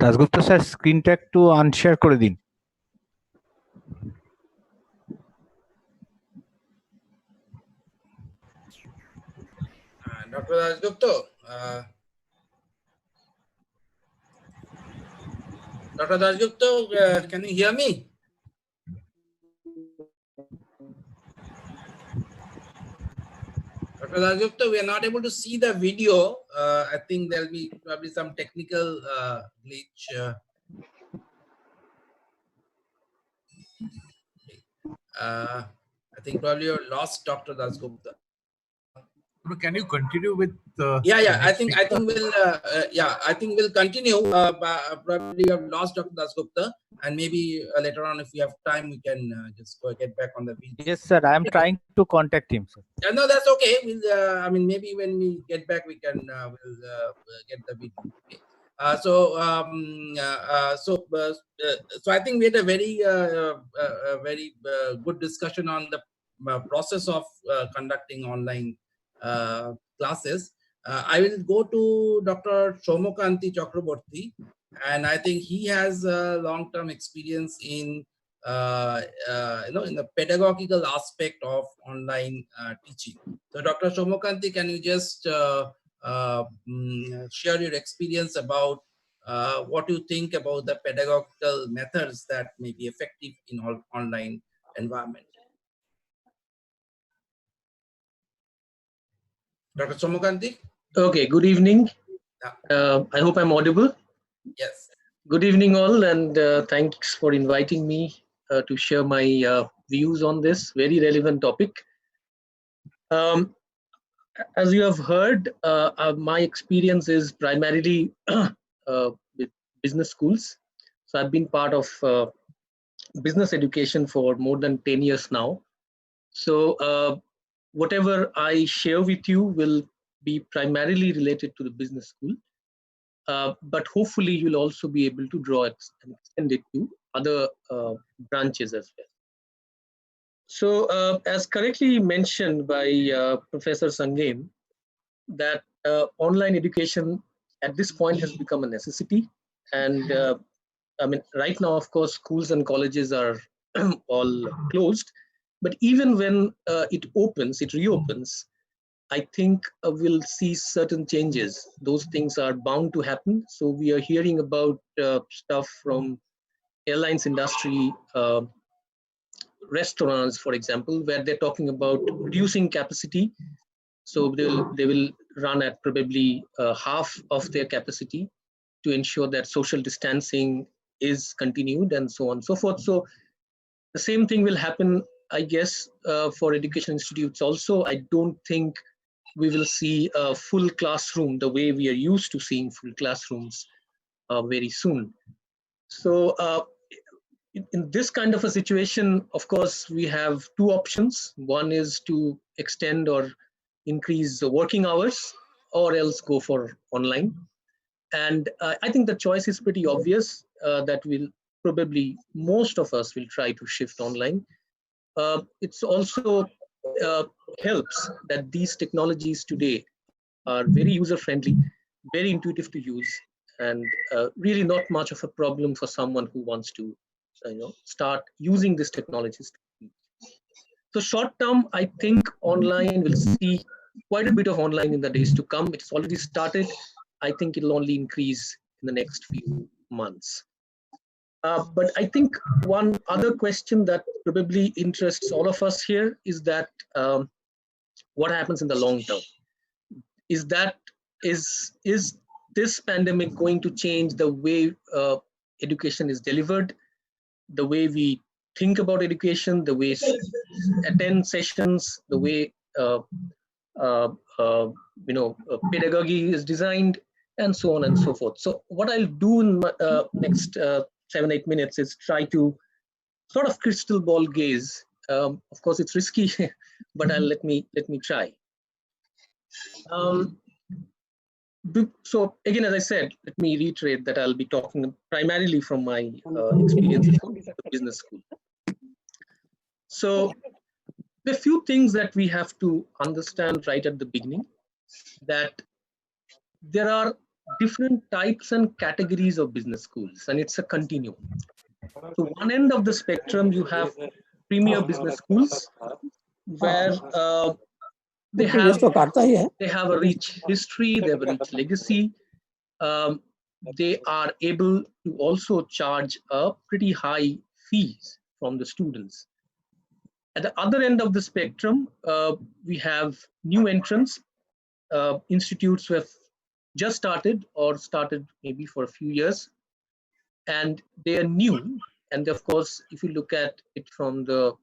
Dasgupta sir স্ক্রিনটা একটু আনশেয়ার করে দিন। Dr. Dasgupta, Dr. Dasgupta, can you hear me? Dr. Dasgupta, we are not able to see the video. I think there'll be probably some technical glitch. I think probably you lost Dr. Dasgupta. Can you continue with Yeah. I think we'll continue. Probably we have lost Dr. Dasgupta, and maybe later on, if we have time, we can just go get back on the video. Yes, sir. I am trying to contact him, sir. No, that's okay. We'll. I mean, maybe when we get back, we can. We'll get the video. Okay. So I think we had a very good discussion on the process of conducting online classes. I will go to Dr. Soumyakanti Chakraborty, and I think he has long-term experience in in the pedagogical aspect of online teaching. So, Dr. Soumyakanti, can you just share your experience about what you think about the pedagogical methods that may be effective in online environment? Dr. Soumyakanti? Okay, good evening. I hope I'm audible. Yes. Good evening all, and thanks for inviting me to share my views on this very relevant topic. As you have heard, my experience is primarily with business schools. So I've been part of business education for more than 10 years now. So whatever I share with you will be primarily related to the business school, but hopefully you'll also be able to draw and extend it to other branches as well. So as correctly mentioned by Professor Sangem, that online education at this point has become a necessity. And I mean, right now, of course, schools and colleges are all closed. But even when it reopens, I think we'll see certain changes. Those things are bound to happen. So we are hearing about stuff from airlines industry, restaurants, for example, where they're talking about reducing capacity. So they will run at probably half of their capacity to ensure that social distancing is continued and so on and so forth. So the same thing will happen, I guess, for education institutes also. I don't think we will see a full classroom the way we are used to seeing full classrooms very soon. So in this kind of a situation, of course, we have two options. One is to extend or increase the working hours, or else go for online. And I think the choice is pretty obvious, that will probably most of us will try to shift online. It's also helps that these technologies today are very user-friendly, very intuitive to use, and really not much of a problem for someone who wants to start using these technologies. So short term, I think online will see quite a bit of online in the days to come. It's already started. I think it'll only increase in the next few months. But I think one other question that probably interests all of us here is that what happens in the long term? Is this pandemic going to change the way education is delivered, the way we think about education, the way attend sessions, the way pedagogy is designed, and so on and so forth. So what I'll do in my, next 7-8 minutes is try to sort of crystal ball gaze. Of course, it's risky, but let me try. So again, as I said, let me reiterate that I'll be talking primarily from my experiences from the business school. So there are a few things that we have to understand right at the beginning, that there are different types and categories of business schools, and it's a continuum. So one end of the spectrum, you have premier business schools where they have a rich history, they have a rich legacy. They are able to also charge a pretty high fees from the students. At the other end of the spectrum, we have new entrants, institutes who have just started or started maybe for a few years, and they are new. And of course, if you look at it from the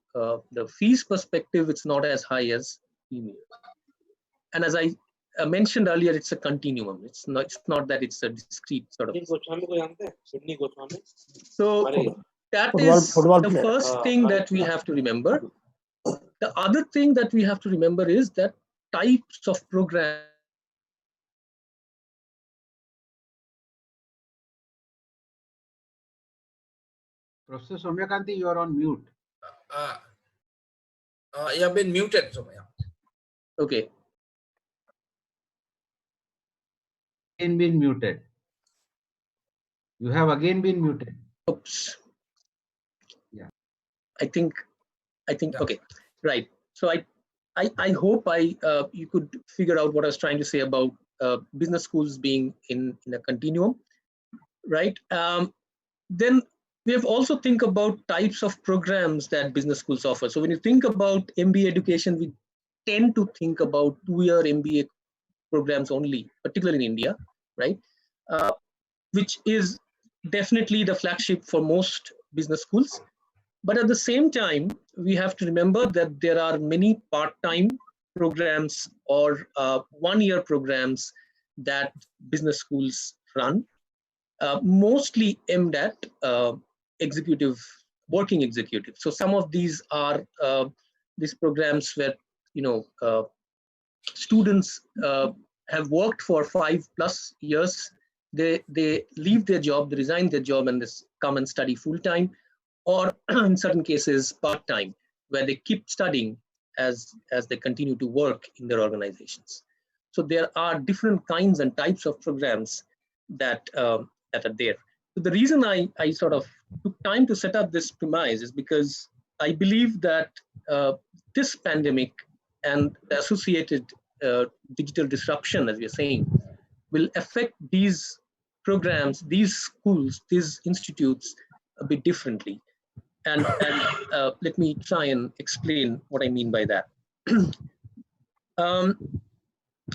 fees perspective, it's not as high as premium. And as I mentioned earlier, it's a continuum. It's not that it's a discrete sort of. So that is the first thing that we have to remember. The other thing that we have to remember is that types of programs. Professor Soumyakanti, you are on mute. You have been muted, Soumya. Okay. Again been muted. You have again been muted. Oops. Yeah. I think, okay, right. So I hope you could figure out what I was trying to say about business schools being in a continuum, right? Then we have also think about types of programs that business schools offer. So when you think about MBA education, we tend to think about 2-year MBA programs only, particularly in India, right? Which is definitely the flagship for most business schools. But at the same time, we have to remember that there are many part-time programs or 1-year programs that business schools run, mostly aimed at working executives. So some of these are these programs where students have worked for 5+ years. They leave their job, they resign their job, and they come and study full-time, or in certain cases part-time, where they keep studying as they continue to work in their organizations. So there are different kinds and types of programs that are there. So the reason I sort of took time to set up this premise is because I believe that this pandemic and the associated digital disruption, as we are saying, will affect these programs, these schools, these institutes a bit differently. And let me try and explain what I mean by that.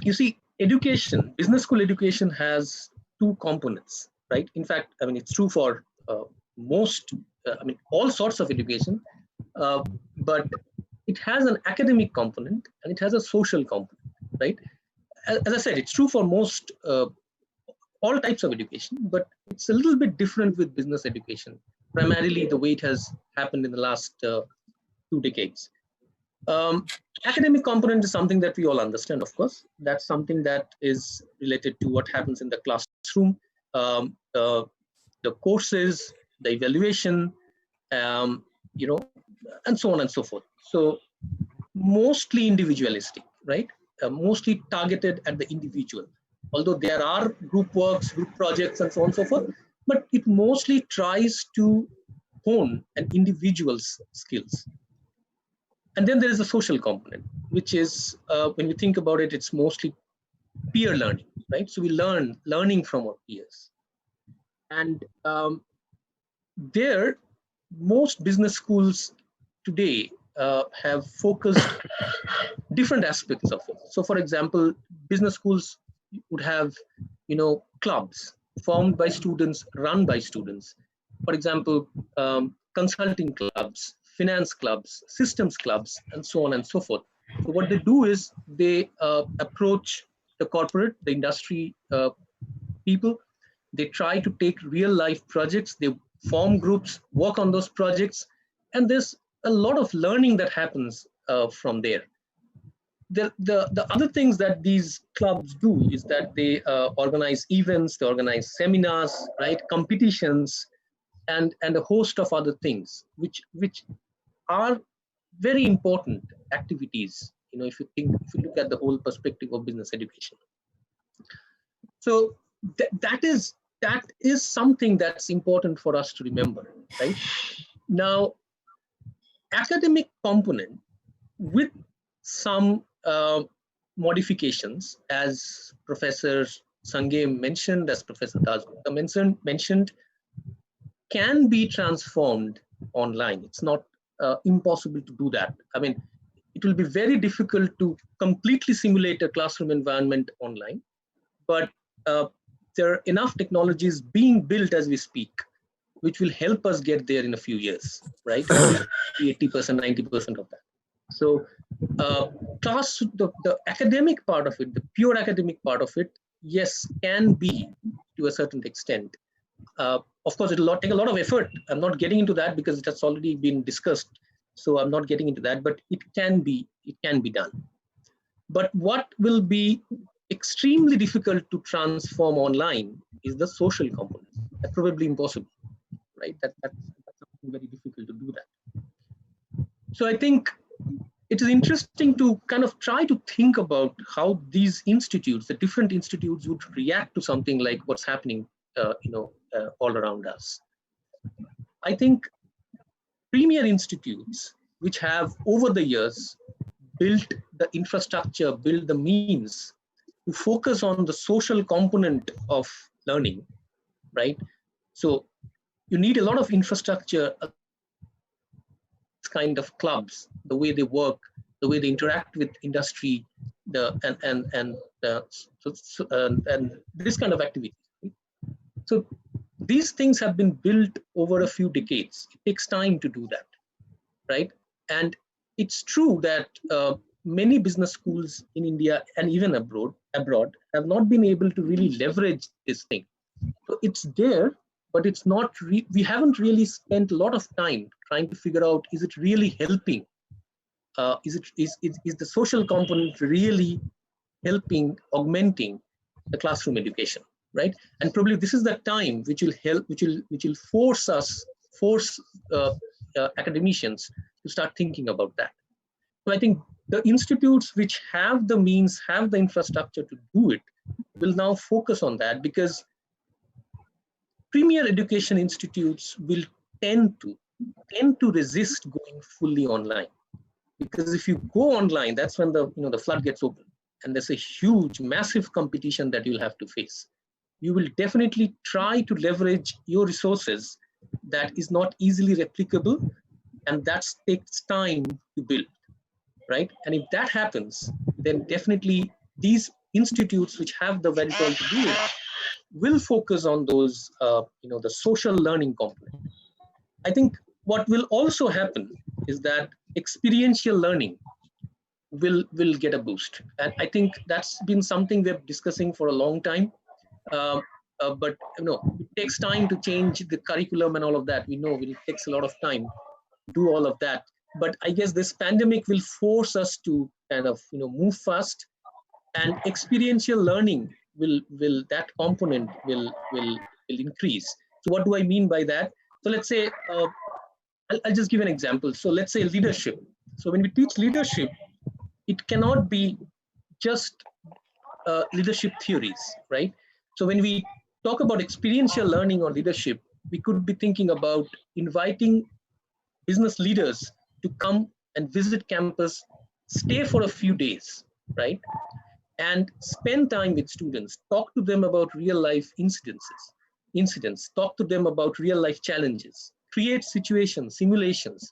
You see, education, business school education has 2 components, right? In fact, I mean, it's true for all sorts of education, but it has an academic component and it has a social component, right? As I said, it's true for most, all types of education, but it's a little bit different with business education, primarily the way it has happened in the last 2 decades. Academic component is something that we all understand, of course. That's something that is related to what happens in the classroom, the courses, the evaluation, and so on and so forth. So mostly individualistic, right? Mostly targeted at the individual. Although there are group works, group projects, and so on and so forth, but it mostly tries to hone an individual's skills. And then there is a social component, which is, when we think about it, it's mostly peer learning, right? So we learning from our peers. And most business schools today have focused different aspects of it. So for example, business schools would have, clubs formed by students, run by students. For example, consulting clubs, finance clubs, systems clubs, and so on and so forth. So what they do is they approach the corporate, the industry people. They try to take real life projects, they form groups, work on those projects, and there's a lot of learning that happens from there. The other things that these clubs do is that they organize events, they organize seminars, right, competitions, and a host of other things, which are very important activities, if you look at the whole perspective of business education. So that is something that's important for us to remember, right? Now, academic component with some modifications, as Professor Sangem mentioned, as Professor Dasgupta mentioned, can be transformed online. It's not impossible to do that. I mean, it will be very difficult to completely simulate a classroom environment online, but there are enough technologies being built as we speak, which will help us get there in a few years, right? 80%, 90% of that. So the academic part of it, the pure academic part of it, yes, can be to a certain extent. Of course, it'll take a lot of effort. I'm not getting into that because it has already been discussed. So I'm not getting into that, but it can be done. But what will be extremely difficult to transform online is the social component. That's probably impossible, right? That's very difficult to do that. So I think it is interesting to kind of try to think about how these institutes, the different institutes, would react to something like what's happening, all around us. I think premier institutes, which have over the years built the infrastructure, built the means to focus on the social component of learning, right? So you need a lot of infrastructure, kind of clubs, the way they work, the way they interact with industry, and this kind of activity. So these things have been built over a few decades. It takes time to do that, right? And it's true that many business schools in India and even abroad have not been able to really leverage this thing. So it's there, but it's not. We haven't really spent a lot of time trying to figure out: is it really helping? Is the social component really helping, augmenting the classroom education, right? And probably this is the time which will help, which will force academicians to start thinking about that. So I think the institutes which have the means, have the infrastructure to do it, will now focus on that, because premier education institutes will tend to resist going fully online. Because if you go online, that's when the floodgates open, and there's a huge, massive competition that you'll have to face. You will definitely try to leverage your resources that is not easily replicable, and that takes time to build, right? And if that happens, then definitely these institutes which have the wherewithal to do it will focus on those, the social learning component. I think what will also happen is that experiential learning will get a boost. And I think that's been something we're discussing for a long time. But it takes time to change the curriculum and all of that. We know it takes a lot of time to do all of that. But I guess this pandemic will force us to kind of move fast, and experiential learning that component will increase. So what do I mean by that? So let's say I'll just give an example. So let's say leadership. So when we teach leadership, it cannot be just leadership theories, right? So when we talk about experiential learning or leadership, we could be thinking about inviting business leaders to come and visit campus, stay for a few days, right? And spend time with students, talk to them about real life incidents, talk to them about real life challenges, create situations, simulations,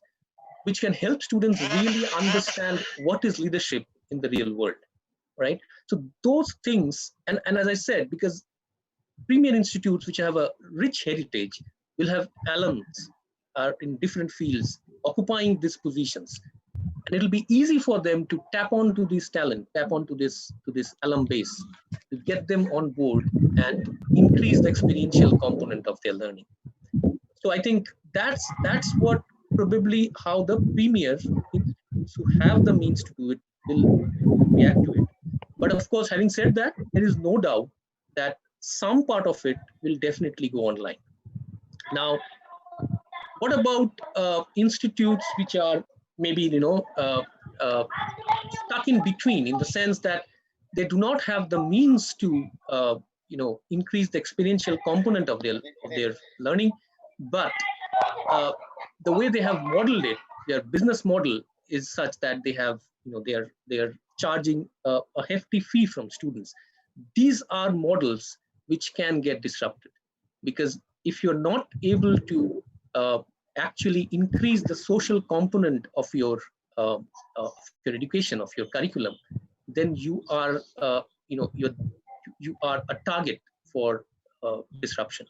which can help students really understand what is leadership in the real world, right? So those things, and as I said, because premier institutes which have a rich heritage will have alums in different fields occupying these positions. And it'll be easy for them to tap onto this talent, tap onto this alum base, to get them on board and increase the experiential component of their learning. So I think that's what probably how the premier institutes who have the means to do it will react to it. But of course, having said that, there is no doubt that some part of it will definitely go online. Now, what about institutes which are maybe stuck in between, in the sense that they do not have the means to increase the experiential component of their learning, but the way they have modeled it, their business model is such that they have they are charging a hefty fee from students. These are models which can get disrupted, because if you're not able to actually increase the social component of your education, of your curriculum, then you are you are a target for disruption.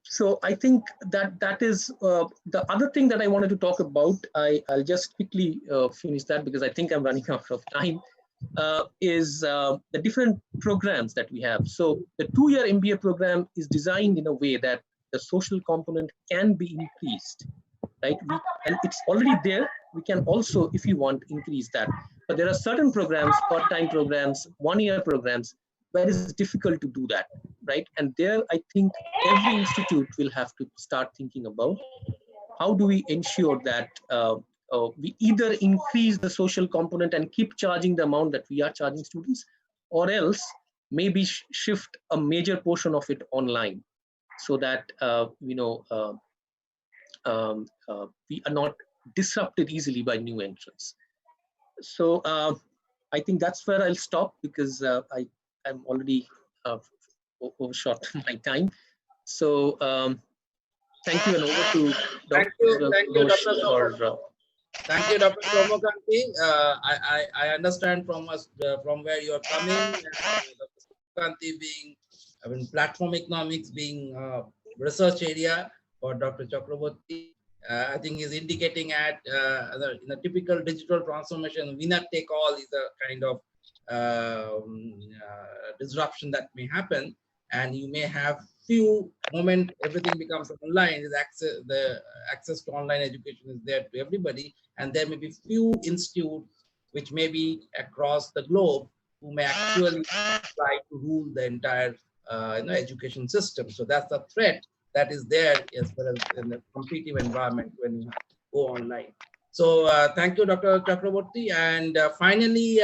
So I think that is the other thing that I wanted to talk about. I'll just quickly finish that because I think I'm running out of time. Is the different programs that we have. So the 2-year MBA program is designed in a way that the social component can be increased, right? And it's already there. We can also, if you want, increase that. But there are certain programs, part-time programs, 1-year programs, where it's difficult to do that, right? And there, I think every institute will have to start thinking about how do we ensure that we either increase the social component and keep charging the amount that we are charging students, or else maybe shift a major portion of it online, so that we are not disrupted easily by new entrants. So I think that's where I'll stop, because I'm already overshot my time. So thank you, and over to Dr. Ghosh. Thank you, Dr. Soumyakanti. I understand from us from where you are coming. Dr. Soumyakanti being, platform economics being research area for Dr. Chakraborty, I think is indicating at in a typical digital transformation, winner take all is a kind of disruption that may happen, and you may have few moment everything becomes online. The access to online education is there to everybody, and there may be few institutes which may be across the globe who may actually try to rule the entire education system. So that's the threat that is there as far as in the competitive environment when you go online. So thank you, Dr. Chakraborty. And finally,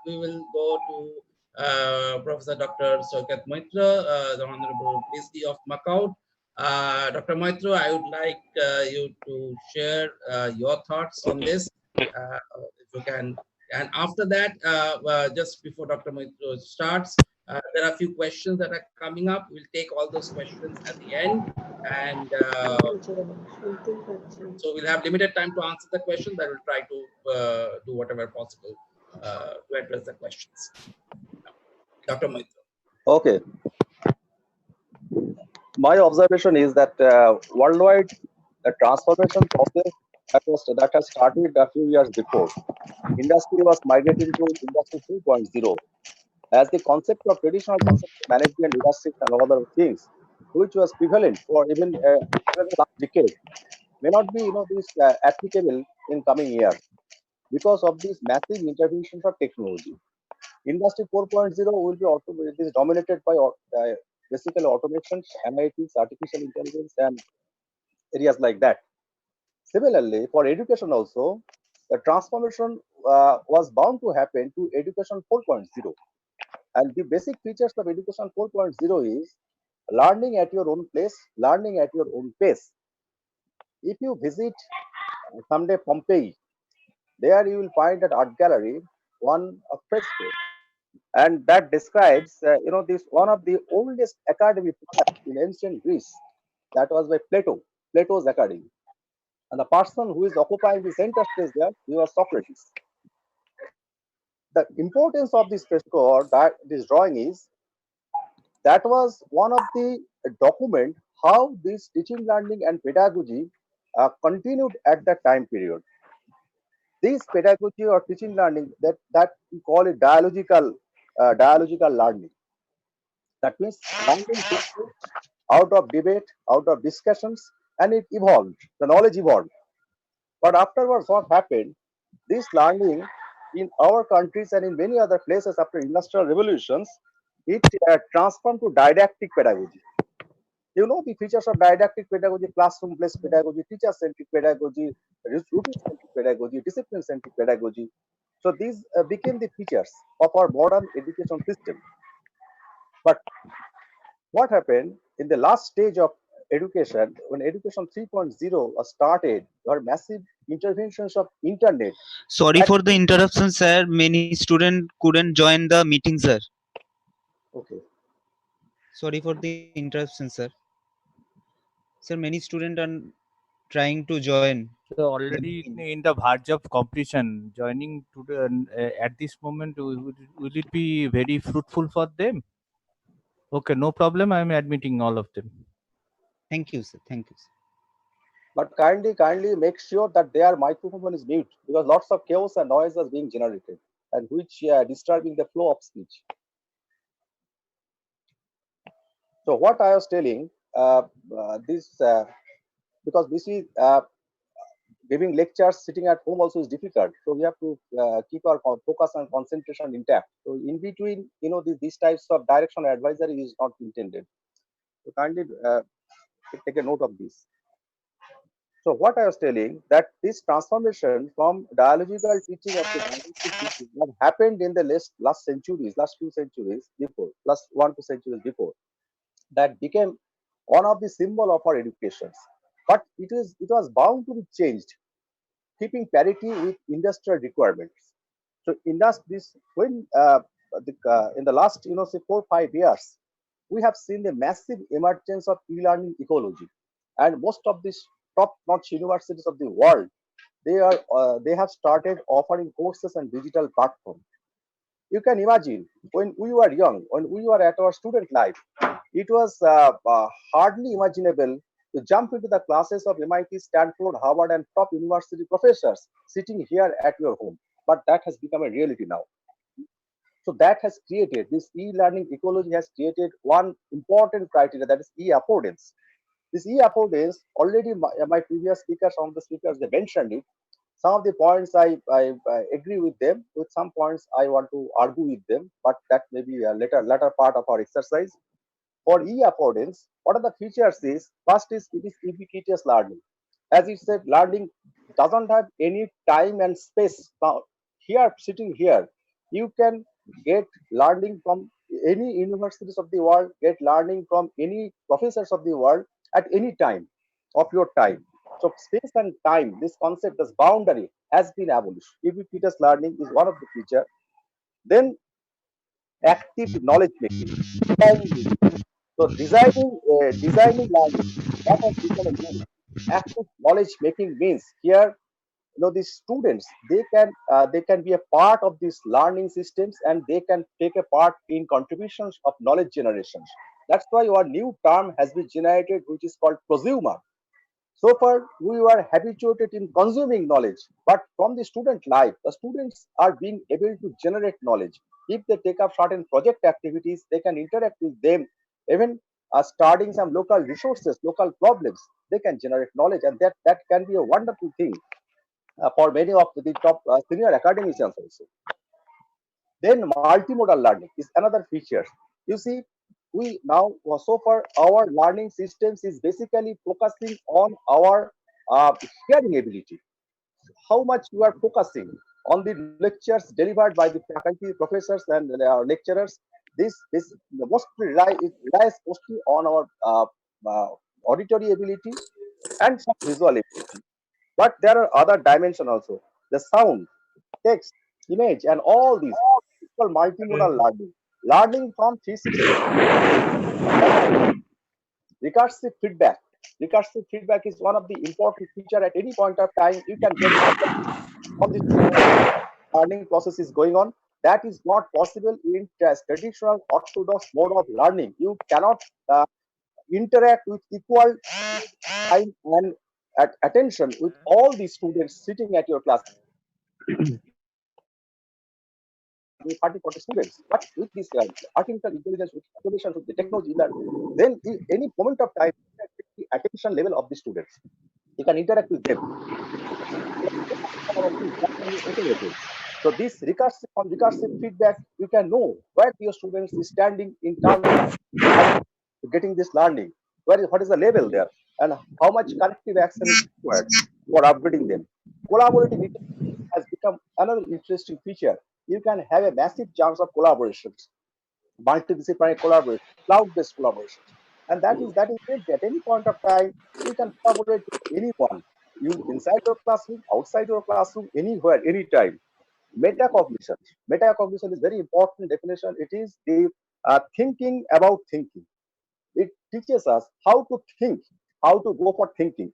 we will go to Professor Dr. Saikat Maitra, the Honorable PhD of MAKAUT. Dr. Maitra, I would like you to share your thoughts on this, if you can. And after that, just before Dr. Maitra starts, there are a few questions that are coming up. We'll take all those questions at the end. And so we'll have limited time to answer the questions. I will try to do whatever possible to address the questions. Dr. Maitra. Okay. My observation is that worldwide, the transformation process that has started a few years before, industry was migrating to Industry 2.0. As the concept of traditional concept of management, leadership, and all other things, which was prevalent for even the last decade, may not be applicable in coming years because of this massive intervention of technology. Industry 4.0 will be also dominated by basically automation, analytics, artificial intelligence, and areas like that. Similarly, for education also, the transformation was bound to happen to Education 4.0. And the basic features of Education 4.0 is learning at your own place, learning at your own pace. If you visit someday Pompeii, there you will find at art gallery one fresco, and that describes this one of the oldest academy in ancient Greece. That was by Plato's academy, and the person who is occupying the center stage there, he was Socrates. The importance of this fresco or this drawing is that was one of the document how this teaching, learning, and pedagogy continued at that time period. This pedagogy or teaching learning that we call it dialogical learning. That means learning took place out of debate, out of discussions, and it evolved. The knowledge evolved. But afterwards, what happened? This learning in our countries and in many other places after industrial revolutions, it transformed to didactic pedagogy. You know the features of didactic pedagogy: classroom-based pedagogy, teacher-centric pedagogy, routine-centric pedagogy, discipline-centric pedagogy. So these became the features of our modern education system. But what happened in the last stage of education, when education 3.0 was started, there were massive interventions of internet. Sorry for the interruption, sir. Many students couldn't join the meeting, sir. Okay. Sorry for the interruption, sir. Sir, many students are trying to join. So already in the verge of completion, joining to the, at this moment, will it be very fruitful for them? Okay, no problem. I am admitting all of them. Thank you, sir. Thank you, sir. But kindly make sure that their microphone is mute, because lots of chaos and noise is being generated, and which disturbing the flow of speech. So what I was telling, because we see giving lectures sitting at home also is difficult. So we have to keep our focus and concentration intact. So in between, these types of direction advisory is not intended. So kindly take a note of this. So what I was telling, that this transformation from dialogical teaching of the didactic teaching that happened in the last few centuries before, last 1-2 centuries before, that became one of the symbol of our educations. But it was bound to be changed, keeping parity with industrial requirements. So in the last say 4-5 years, we have seen the massive emergence of e-learning ecology, and most of these top-notch universities of the world, they have started offering courses and digital platforms. You can imagine when we were young, when we were at our student life, it was hardly imaginable to jump into the classes of MIT, Stanford, Harvard, and top university professors sitting here at your home. But that has become a reality now. So that has created, this e-learning ecology has created one important criteria, that is e-affordance. This e-affordance, already my previous speakers, some of the speakers, they mentioned it. Some of the points I agree with them. With some points I want to argue with them, but that may be a later part of our exercise. For e-affordance, what are the features is, first is it is ubiquitous learning. As it said, learning doesn't have any time and space. Now, here, sitting here, you can get learning from any universities of the world, get learning from any professors of the world at any time of your time. So space and time, this concept, this boundary has been abolished. Ubiquitous learning is one of the features. Then active knowledge making. So designing learning, that has become a norm. Active knowledge making means here, the students, they can be a part of these learning systems, and they can take a part in contributions of knowledge generations. That's why our new term has been generated, which is called prosumer. So far, we were habituated in consuming knowledge, but from the student life, the students are being able to generate knowledge. If they take up certain project activities, they can interact with them, even starting some local resources, local problems, they can generate knowledge, and that can be a wonderful thing for many of the top senior academicians also. Then multimodal learning is another feature. You see, we now, so far, our learning systems is basically focusing on our hearing ability. How much you are focusing on the lectures delivered by the faculty, professors, and lecturers. This mostly relies mostly on our auditory ability and some visual ability. But there are other dimensions also. The sound, text, image, and all these equal multimodal learning. Learning from 360. Recursive feedback. Recursive feedback is one of the important feature at any point of time. You can get from the learning process is going on. That is not possible in traditional orthodox mode of learning. You cannot interact with equal time and attention with all the students sitting at your class. 30, 40 students. But with this artificial intelligence, with automation, with the technology, then in any moment of time, the attention level of the students, you can interact with them. That can be automated. So this recursive feedback, you can know where your students is standing in terms of getting this learning. What is the level there, and how much corrective action is required for upgrading them. Collaborative has become another interesting feature. You can have a massive chance of collaborations, multidisciplinary collaboration, cloud-based collaborations, and that is great. At any point of time, you can collaborate with anyone. You inside your classroom, outside your classroom, anywhere, anytime. Metacognition. Metacognition is very important definition. It is the thinking about thinking. It teaches us how to think, how to go for thinking.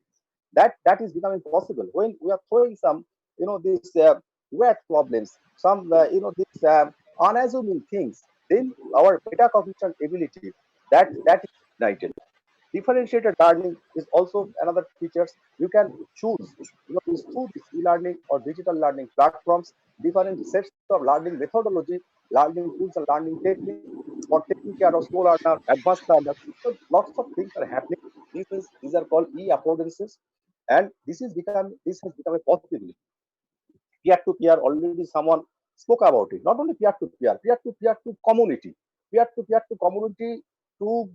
That is becoming possible when we are throwing some, these weird problems, some, these unassuming things. Then our metacognition ability that is ignited. Differentiated learning is also another features. You can choose, through this e-learning or digital learning platforms, different sets of learning methodology, learning tools, and learning techniques for taking care of slow learner, advanced learner. So lots of things are happening. These are called e-affordances, and this has become a possibility. Peer-to-peer, already someone spoke about it. Not only peer-to-peer, peer-to-peer to community, peer-to-peer to community to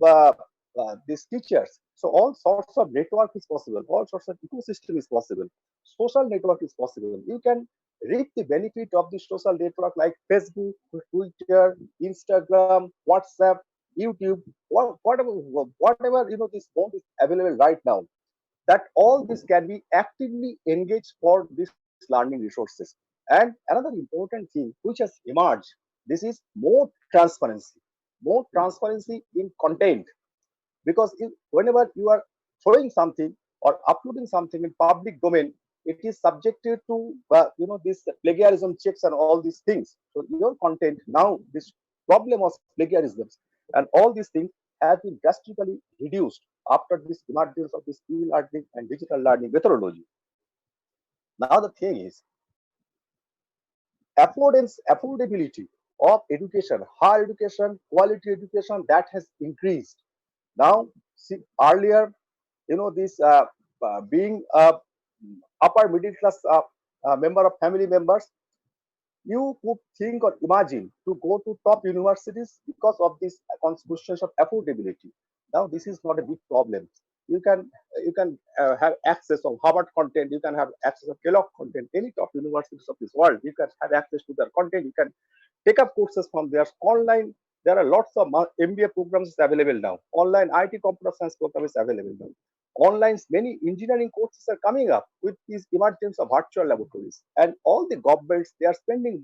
these teachers. So all sorts of network is possible, all sorts of ecosystem is possible, social network is possible. You can reap the benefit of the social network like Facebook, Twitter, Instagram, WhatsApp, YouTube, whatever this phone is available right now. That all this can be actively engaged for these learning resources. And another important thing which has emerged, this is more transparency in content. Because whenever you are throwing something or uploading something in public domain, it is subjected to this plagiarism checks and all these things. So your content now, this problem of plagiarism and all these things have been drastically reduced after this emergence of this e-learning and digital learning methodology. Now the thing is, affordability of education, higher education, quality education, that has increased. Now, see, earlier, this being a upper middle class member of family members, you could think or imagine to go to top universities because of this questions of affordability. Now, this is not a big problem. You can have access of Harvard content. You can have access of Kellogg content. Any top universities of this world, you can have access to their content. You can take up courses from there online. There are lots of MBA programs available now. Online IT computer science program is available now. Online, many engineering courses are coming up with this emergence of virtual laboratories. And all the governments, they are spending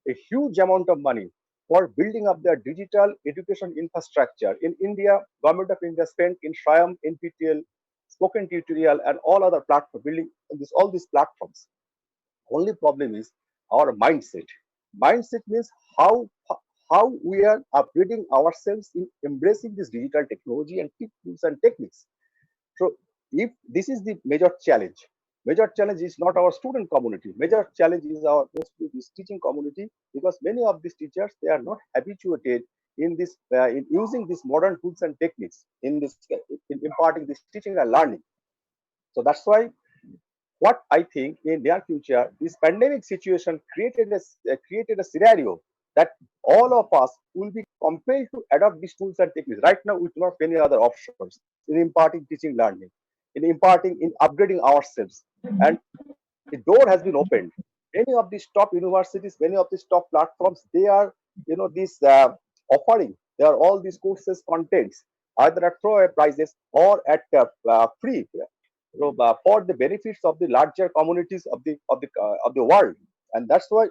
a huge amount of money for building up their digital education infrastructure. In India, Government of India spent in SHRIAM, NPTEL, Spoken Tutorial, and all other platforms, building all these platforms. Only problem is our mindset. Mindset means how we are upgrading ourselves in embracing this digital technology and tools and techniques. So if this is the major challenge is not our student community. Major challenge is our mostly this teaching community, because many of these teachers, they are not habituated in this in using these modern tools and techniques in imparting this teaching and learning. So that's why what I think in near future, this pandemic situation created a scenario that all of us will be compelled to adopt these tools and techniques. Right now, we do not have any other options in imparting teaching learning, in upgrading ourselves. And the door has been opened. Many of these top universities, many of these top platforms, they are, this offering. There are all these courses contents either at throwaway prices or at free, for the benefits of the larger communities of the world. And that's why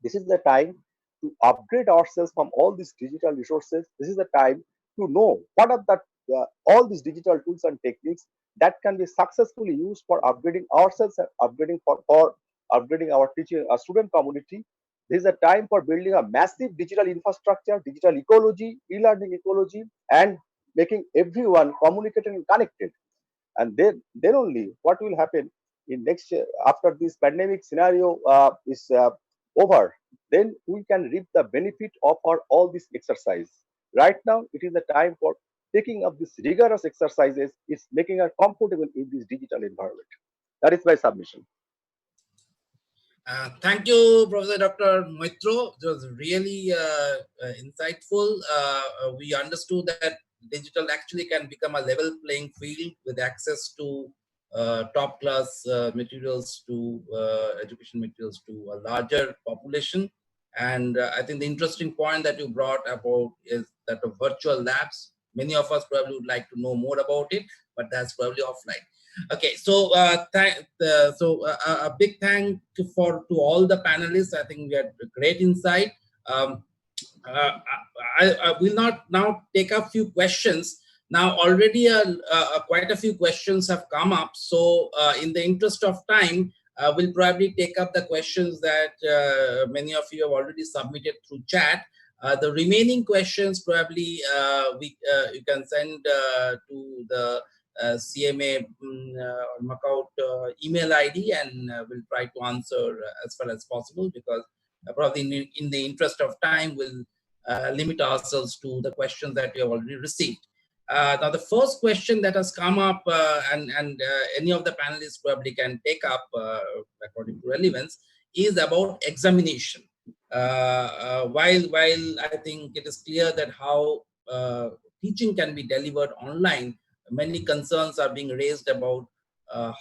this is the time to upgrade ourselves from all these digital resources. This is the time to know what are all these digital tools and techniques that can be successfully used for upgrading ourselves and upgrading for upgrading our teaching, our student community, This is a time for building a massive digital infrastructure, digital ecology, e-learning ecology, and making everyone communicated and connected. And then only what will happen in next year after this pandemic scenario is over, then we can reap the benefit of all this exercise. Right now, it is the time for taking up these rigorous exercises, is making us comfortable in this digital environment. That is my submission. Thank you, Professor Dr. Maitra. It was really insightful. We understood that digital actually can become a level playing field with access to top class materials, to education materials to a larger population. And I think the interesting point that you brought about is that of virtual labs. Many of us probably would like to know more about it, but that's probably offline. Okay, so a big thank to all the panelists. I think we had a great insight. I will not now take a few questions. Now already quite a few questions have come up. So in the interest of time, we'll probably take up the questions that many of you have already submitted through chat. The remaining questions probably you can send to the CMA or MAKAUT email ID, and we'll try to answer as far as possible, because probably in the interest of time, we'll limit ourselves to the questions that we have already received. Now, the first question that has come up, and any of the panelists probably can take up according to relevance, is about examination. While I think it is clear that how teaching can be delivered online, many concerns are being raised about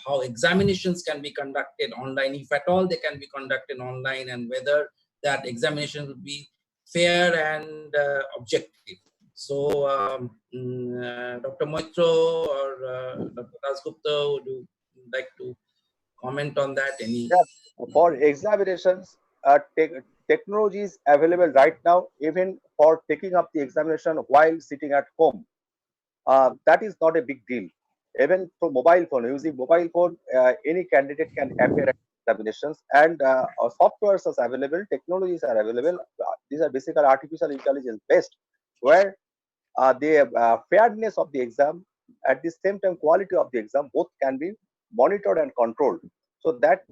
how examinations can be conducted online, if at all they can be conducted online, and whether that examination will be fair and objective. So, Dr. Maitra or Dr. Dasgupta, would you like to comment on that? Any? Yeah, for examinations, technology is available right now, even for taking up the examination while sitting at home. That is not a big deal. Even for mobile phone, using mobile phone, any candidate can appear at examinations, and softwares are available, technologies are available. These are basically artificial intelligence based, where the fairness of the exam, at the same time quality of the exam, both can be monitored and controlled. So that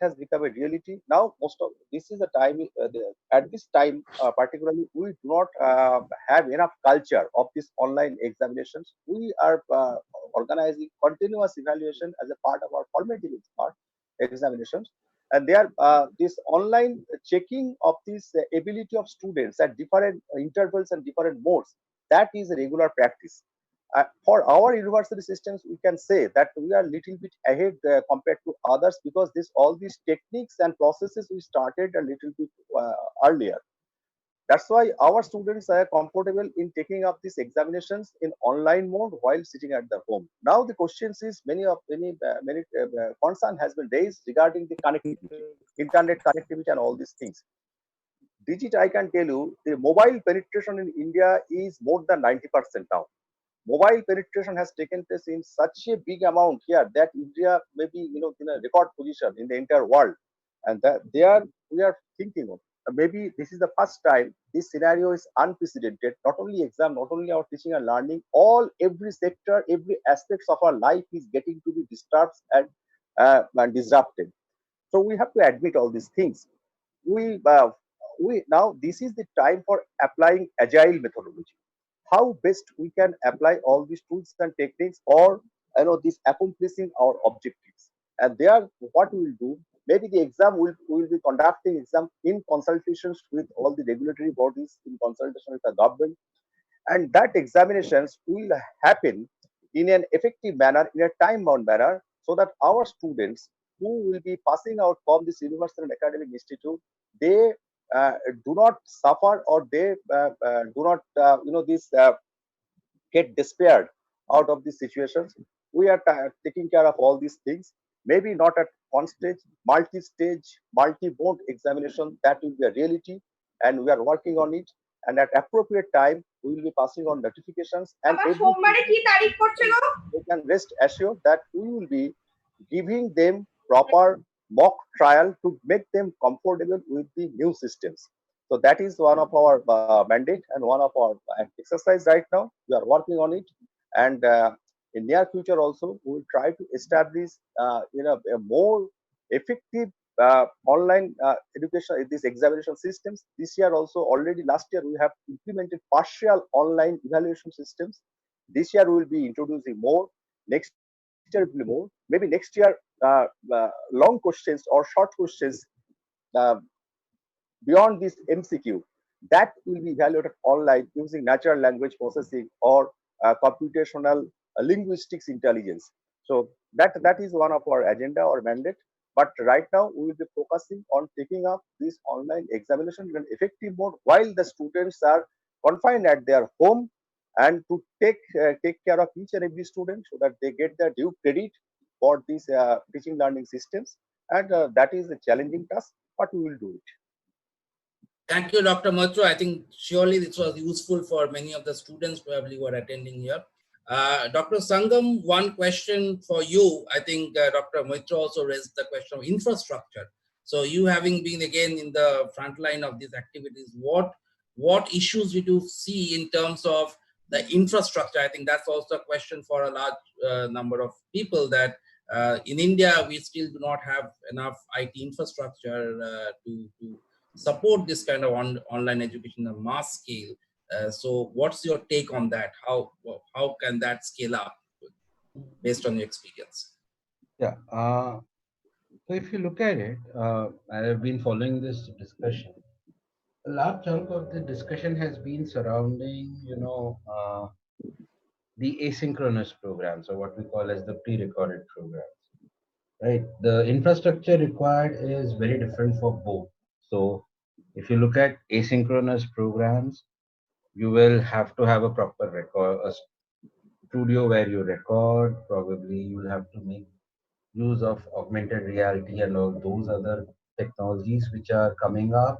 has become a reality now. Most of this is the time at this time particularly, we do not have enough culture of this online examinations. We are organizing continuous evaluation as a part of our formative examinations, and they are this online checking of this ability of students at different intervals and different modes. That is a regular practice. For our university systems, we can say that we are a little bit ahead compared to others, because all these techniques and processes we started a little bit earlier. That's why our students are comfortable in taking up these examinations in online mode while sitting at their home. Now the question is, many concern has been raised regarding the connectivity, internet connectivity, and all these things. I can tell you, the mobile penetration in India is more than 90% now. Mobile penetration has taken place in such a big amount here that India may be, in a record position in the entire world. And that there we are thinking of maybe this is the first time this scenario is unprecedented. Not only exam, not only our teaching and learning, every sector, every aspects of our life is getting to be disturbed and disrupted. So we have to admit all these things. We now this is the time for applying agile methodology. How best we can apply all these tools and techniques, or this accomplishing our objectives. And there, what we will do, maybe the exam we will be conducting exam in consultations with all the regulatory bodies, in consultation with the government, and that examinations will happen in an effective manner, in a time-bound manner, so that our students who will be passing out from this university and academic institute, they do not suffer, or they do not get despaired out of these situations. We are taking care of all these things. Maybe not at one stage, multi-stage, multi-mode examination, that will be a reality, and we are working on it. And at appropriate time, we will be passing on notifications, and we can rest assured that we will be giving them proper mock trial to make them comfortable with the new systems. So that is one of our mandate and one of our exercise right now. We are working on it, and in near future also we will try to establish a more effective online education, these examination systems. This year also, already last year we have implemented partial online evaluation systems. This year we will be introducing more. Next year will be more. Maybe next year long questions or short questions uh, beyond this MCQ, that will be evaluated online using natural language processing or computational linguistics intelligence. So that is one of our agenda or mandate. But right now we will be focusing on taking up this online examination in an effective mode while the students are confined at their home, and to take care of each and every student so that they get their due credit for these teaching learning systems. And that is a challenging task, but we will do it. Thank you, Dr. Maitra. I think surely this was useful for many of the students probably who are attending here. Dr. Sangem, one question for you. I think Dr. Maitra also raised the question of infrastructure. So you having been again in the front line of these activities, what issues did you see in terms of the infrastructure? I think that's also a question for a large number of people, that in India, we still do not have enough IT infrastructure to support this kind of online education on mass scale. So what's your take on that? How can that scale up based on your experience? Yeah. So if you look at it, I have been following this discussion. A large chunk of the discussion has been surrounding, the asynchronous programs, or what we call as the pre-recorded programs. Right. The infrastructure required is very different for both. So if you look at asynchronous programs, you will have to have a proper record, a studio where you record. Probably you will have to make use of augmented reality and all those other technologies which are coming up,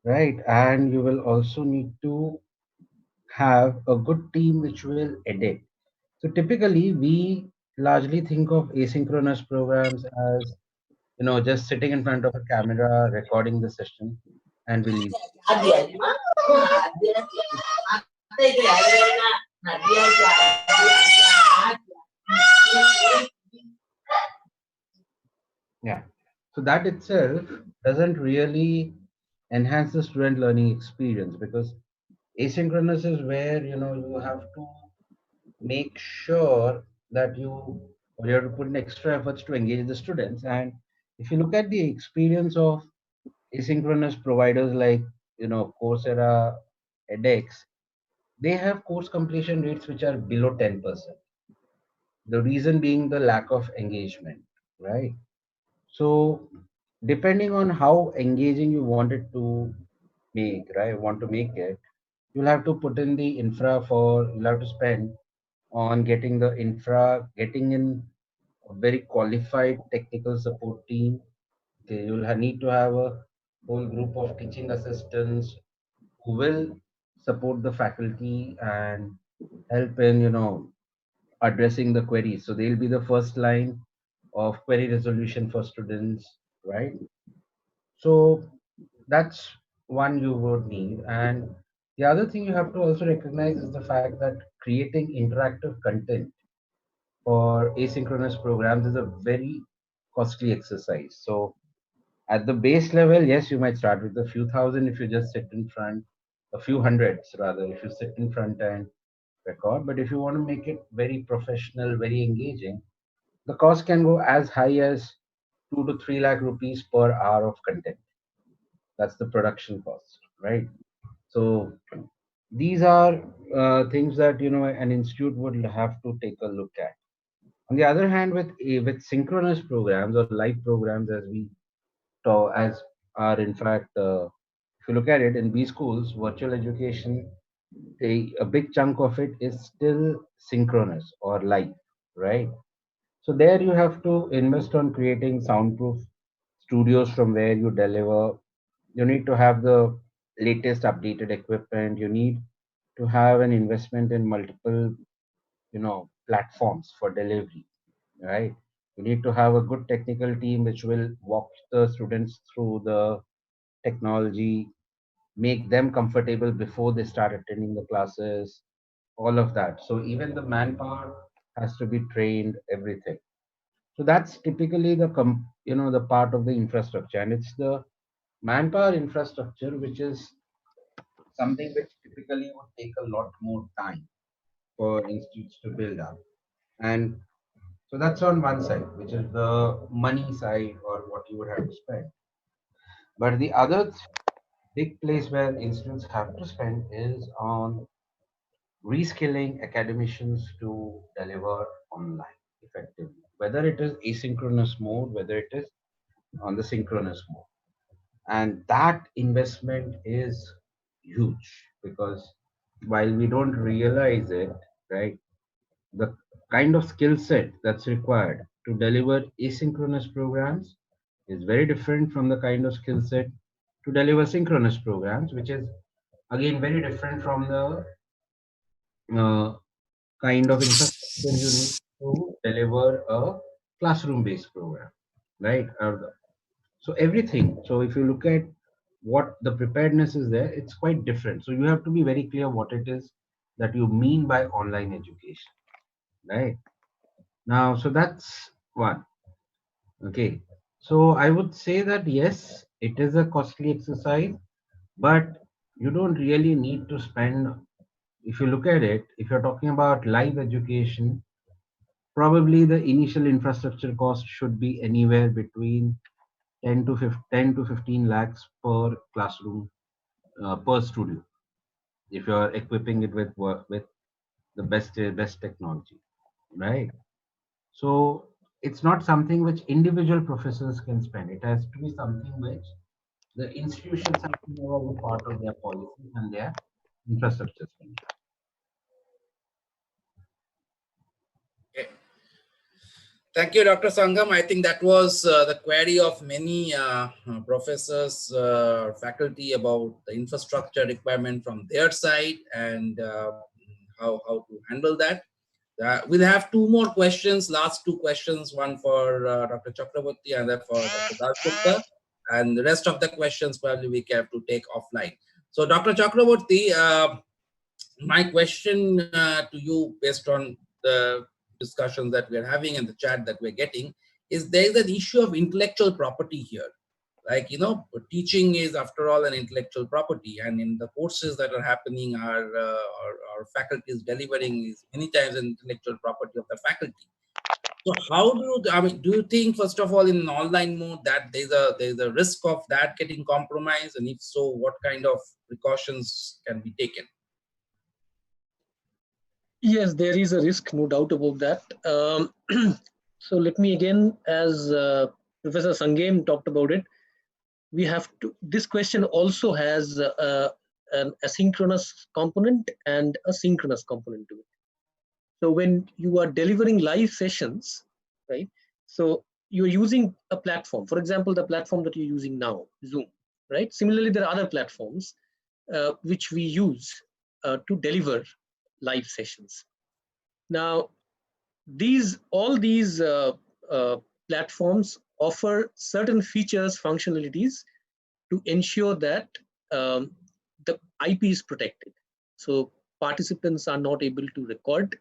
right? And you will also need to have a good team which will edit. So typically we largely think of asynchronous programs as, just sitting in front of a camera, recording the session, and release. Yeah. So that itself doesn't really enhance the student learning experience, because asynchronous is where, you have to make sure that you have to put in extra efforts to engage the students. And if you look at the experience of asynchronous providers like, Coursera, edX, they have course completion rates which are below 10%. The reason being the lack of engagement, right? So depending on how engaging you want it to want to make it, you'll have to put in the you'll have to spend on getting the infra, getting in a very qualified technical support team. Okay, you'll need to have a whole group of teaching assistants who will support the faculty and help in, addressing the queries. So they'll be the first line of query resolution for students, right? So that's one you would need. And the other thing you have to also recognize is the fact that creating interactive content for asynchronous programs is a very costly exercise. So at the base level, yes, you might start with a few thousand if you just sit in front, a few hundreds rather, if you sit in front and record. But if you want to make it very professional, very engaging, the cost can go as high as 2 to 3 lakh rupees per hour of content. That's the production cost, right? So these are things that an institute would have to take a look at. On the other hand, with synchronous programs or live programs, as we talk, as are in fact, if you look at it in B schools, virtual education, a big chunk of it is still synchronous or live, right? So there you have to invest on creating soundproof studios from where you deliver. You need to have the latest updated equipment. You need to have an investment in multiple, platforms for delivery, right? You need to have a good technical team which will walk the students through the technology, make them comfortable before they start attending the classes, all of that. So even the manpower has to be trained, everything. So that's typically the the part of the infrastructure, and it's the manpower infrastructure which is something which typically would take a lot more time for institutes to build up. And so that's on one side, which is the money side or what you would have to spend. But the other big place where institutes have to spend is on reskilling academicians to deliver online effectively, whether it is asynchronous mode, whether it is on the synchronous mode. And that investment is huge because while we don't realize it, right, the kind of skill set that's required to deliver asynchronous programs is very different from the kind of skill set to deliver synchronous programs, which is again very different from the kind of infrastructure you need to deliver a classroom based program, right? So everything. So if you look at what the preparedness is there, it's quite different. So you have to be very clear what it is that you mean by online education, right? Now, so that's one. Okay. So I would say that yes, it is a costly exercise, but you don't really need to spend. If you look at it, if you're talking about live education, probably the initial infrastructure cost should be anywhere between 10 to 15 lakhs per classroom per studio if you're equipping it with the best technology, right? So it's not something which individual professors can spend. It has to be something which the institutions have to know as a part of their policy and their infrastructure spending. Thank you, Dr. Sangam. I think that was the query of many professors, faculty about the infrastructure requirement from their side and how to handle that. We'll have two more questions, last two questions, one for Dr. Chakraborty and then for Dr. Dasgupta. And the rest of the questions probably we have to take offline. So Dr. Chakraborty, my question to you based on the discussions that we're having and the chat that we're getting is there is an issue of intellectual property here. Like, teaching is after all an intellectual property, and in the courses that are happening, our faculty is delivering is many times an intellectual property of the faculty. So how do you think, first of all, in an online mode that there's a risk of that getting compromised, and if so, what kind of precautions can be taken? Yes, there is a risk, no doubt about that. So let me again, as Professor Sangem talked about it, we have to. This question also has an asynchronous component and a synchronous component to it. So when you are delivering live sessions, right? So you're using a platform. For example, the platform that you're using now, Zoom, right? Similarly, there are other platforms which we use to deliver live sessions. Now, all these platforms offer certain features, functionalities to ensure that the IP is protected. So participants are not able to record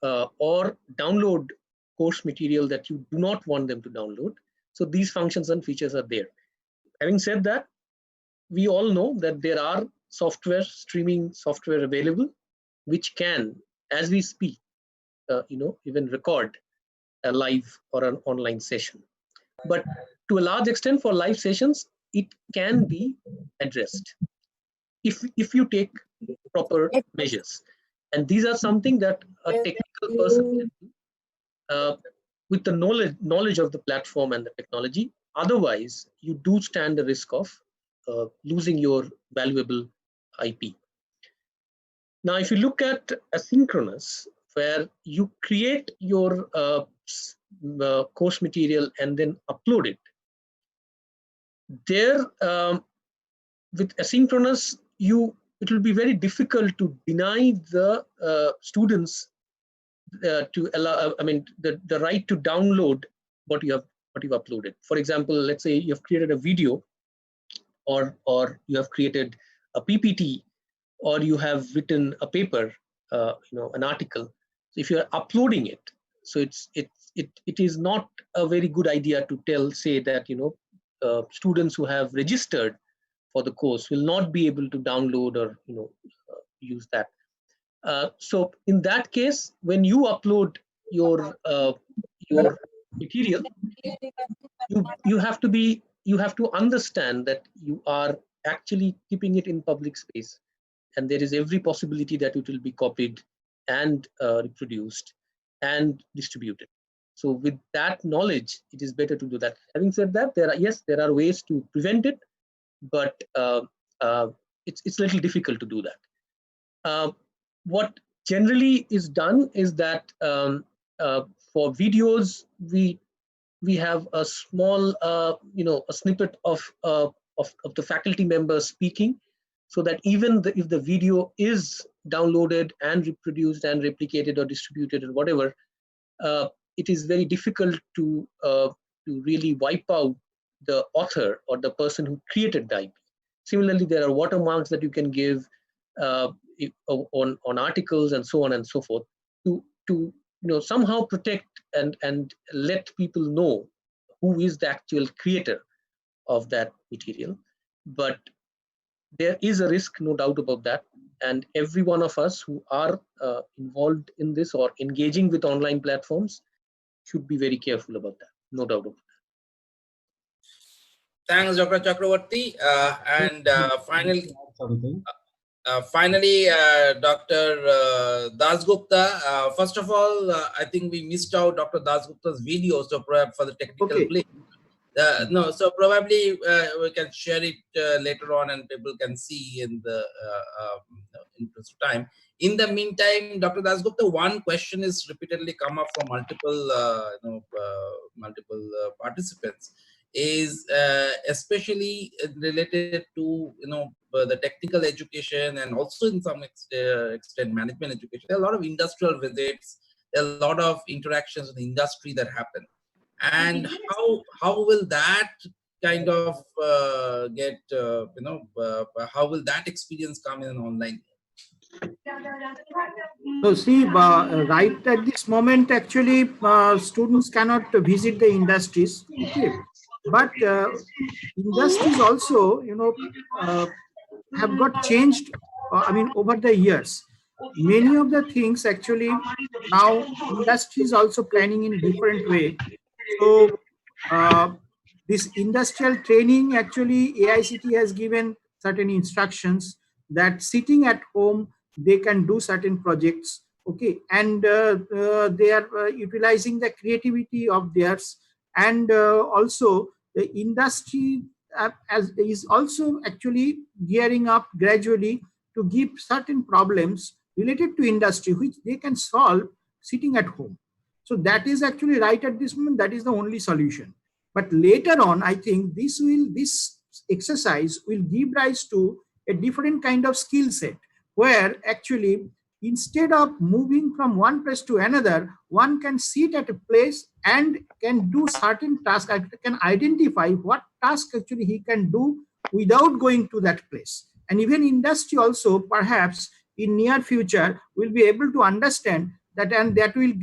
or download course material that you do not want them to download. So these functions and features are there. Having said that, we all know that there are streaming software available, which can, as we speak, even record a live or an online session. But to a large extent, for live sessions, it can be addressed if you take proper measures. And these are something that a technical person can do with the knowledge of the platform and the technology. Otherwise, you do stand the risk of losing your valuable IP. Now, if you look at asynchronous, where you create your course material and then upload it, there with asynchronous, it will be very difficult to deny the students to allow, the right to download what you've uploaded. For example, let's say you have created a video, or you have created a PPT, or you have written a paper, an article. So if you are uploading it, so it is not a very good idea to say that students who have registered for the course will not be able to download or use that. So in that case, when you upload your material, you have to understand that you are actually keeping it in public space, and there is every possibility that it will be copied and reproduced and distributed. So with that knowledge, it is better to do that. Having said that, there are ways to prevent it, but it's a little difficult to do that. What generally is done is that for videos, we have a small, a snippet of the faculty members speaking, so that even if the video is downloaded and reproduced and replicated or distributed or whatever, it is very difficult to really wipe out the author or the person who created the IP. Similarly, there are watermarks that you can give on articles and so on and so forth to somehow protect and let people know who is the actual creator of that material. But there is a risk, no doubt about that, and every one of us who are involved in this or engaging with online platforms should be very careful about that, no doubt about that. Thanks, Dr. Chakraborty. And finally, Dr. Dasgupta. First of all, I think we missed out Dr. Dasgupta's video, so perhaps for the technical glitch. No, so probably we can share it later on, and people can see in the interest of time. In the meantime, Dr. Dasgupta, one question is repeatedly come up from multiple participants, is especially related to the technical education and also in some extent management education. There are a lot of industrial visits, there are a lot of interactions with the industry that happen. And how will that kind of how will that experience come in an online? So see, right at this moment, actually, students cannot visit the industries. Okay, but industries also, have got changed. Over the years, many of the things actually now industries also planning in a different way. So this industrial training, actually AICT has given certain instructions that sitting at home they can do certain projects. Okay, and they are utilizing the creativity of theirs, and also the industry is also actually gearing up gradually to give certain problems related to industry which they can solve sitting at home. So that is actually right at this moment, that is the only solution. But later on, I think this exercise will give rise to a different kind of skill set, where actually instead of moving from one place to another, one can sit at a place and can do certain tasks, can identify what task actually he can do without going to that place. And even industry also, perhaps in near future, will be able to understand that, and that will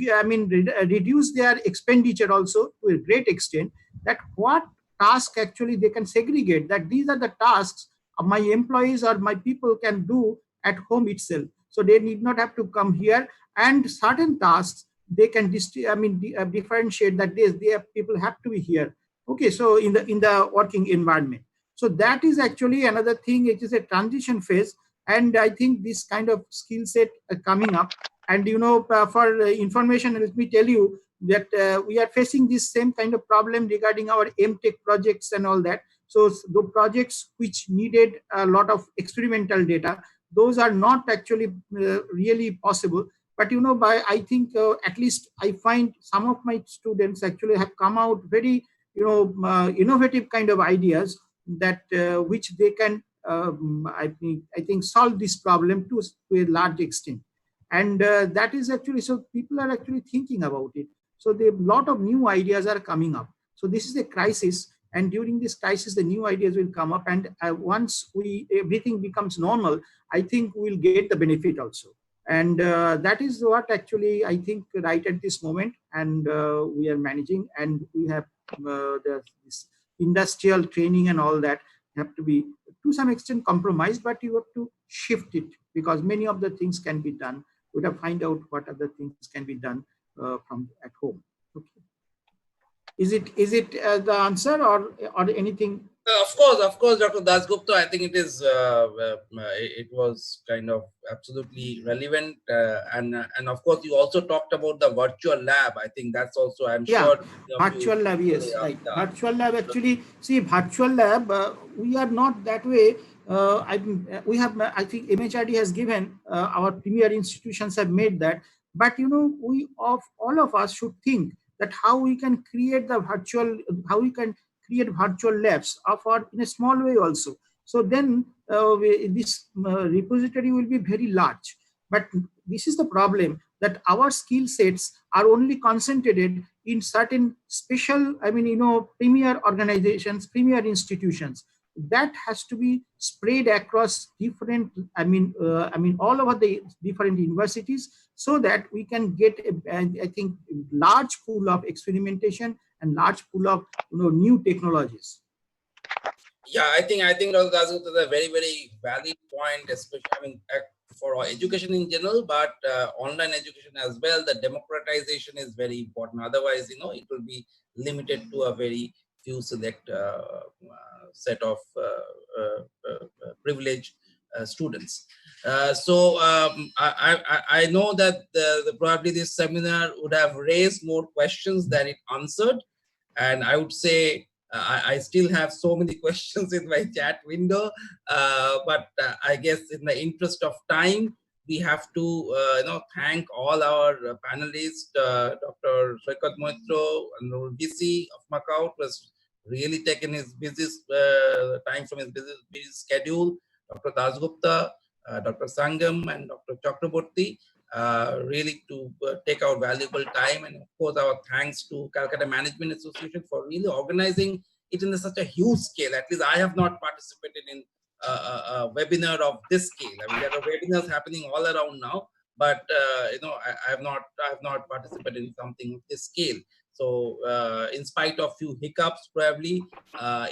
reduce their expenditure also to a great extent, that what task actually they can segregate, that these are the tasks my employees or my people can do at home itself. So they need not have to come here, and certain tasks they can differentiate that their people have to be here. Okay, so in the working environment. So that is actually another thing. It is a transition phase, and I think this kind of skill set coming up. And for information, let me tell you that we are facing this same kind of problem regarding our MTech projects and all that. So the projects which needed a lot of experimental data, those are not actually really possible. But I think at least I find some of my students actually have come out very innovative kind of ideas that which they can I think solve this problem to a large extent. And that is actually, so people are actually thinking about it. So a lot of new ideas are coming up. So this is a crisis, and during this crisis, the new ideas will come up. And once everything becomes normal, I think we'll get the benefit also. And that is what actually I think right at this moment, and we are managing, and we have this industrial training and all that have to be to some extent compromised, but you have to shift it because many of the things can be done. We have to find out what other things can be done from at home. Okay. Is it the answer or anything? Of course, Dr. Dasgupta. I think it is. It was kind of absolutely relevant, and of course, you also talked about the virtual lab. I think that's also. I'm sure. Virtual lab. Yes, right. Yeah. Virtual lab. Actually, see, virtual lab. We are not that way. We have. I think MHRD has given. Our premier institutions have made that. But we all of us should think that how we can create the virtual. How we can create virtual labs in a small way also. So then this repository will be very large. But this is the problem, that our skill sets are only concentrated in certain special, premier organizations, premier institutions. That has to be spread across different, all over the different universities, so that we can get, I think, large pool of experimentation and large pool of new technologies. Yeah, I think Dr. Dasgupta is a very, very valid point, especially for education in general, but online education as well. The democratization is very important. Otherwise, it will be limited to a very few select set of privileged students. So I know that probably this seminar would have raised more questions than it answered, and I would say I still have so many questions in my chat window, but I guess in the interest of time, we have to thank all our panelists. Dr. Saikat and VC of MAKAUT was really taking his busy time from his busy schedule. Dr. Dasgupta, Dr. Sangem, and Dr. Chakraborty, really to take our valuable time, and of course our thanks to Calcutta Management Association for really organizing it in such a huge scale. At least I have not participated in a webinar of this scale. I mean, there are webinars happening all around now, but I have not participated in something of this scale. So in spite of few hiccups, probably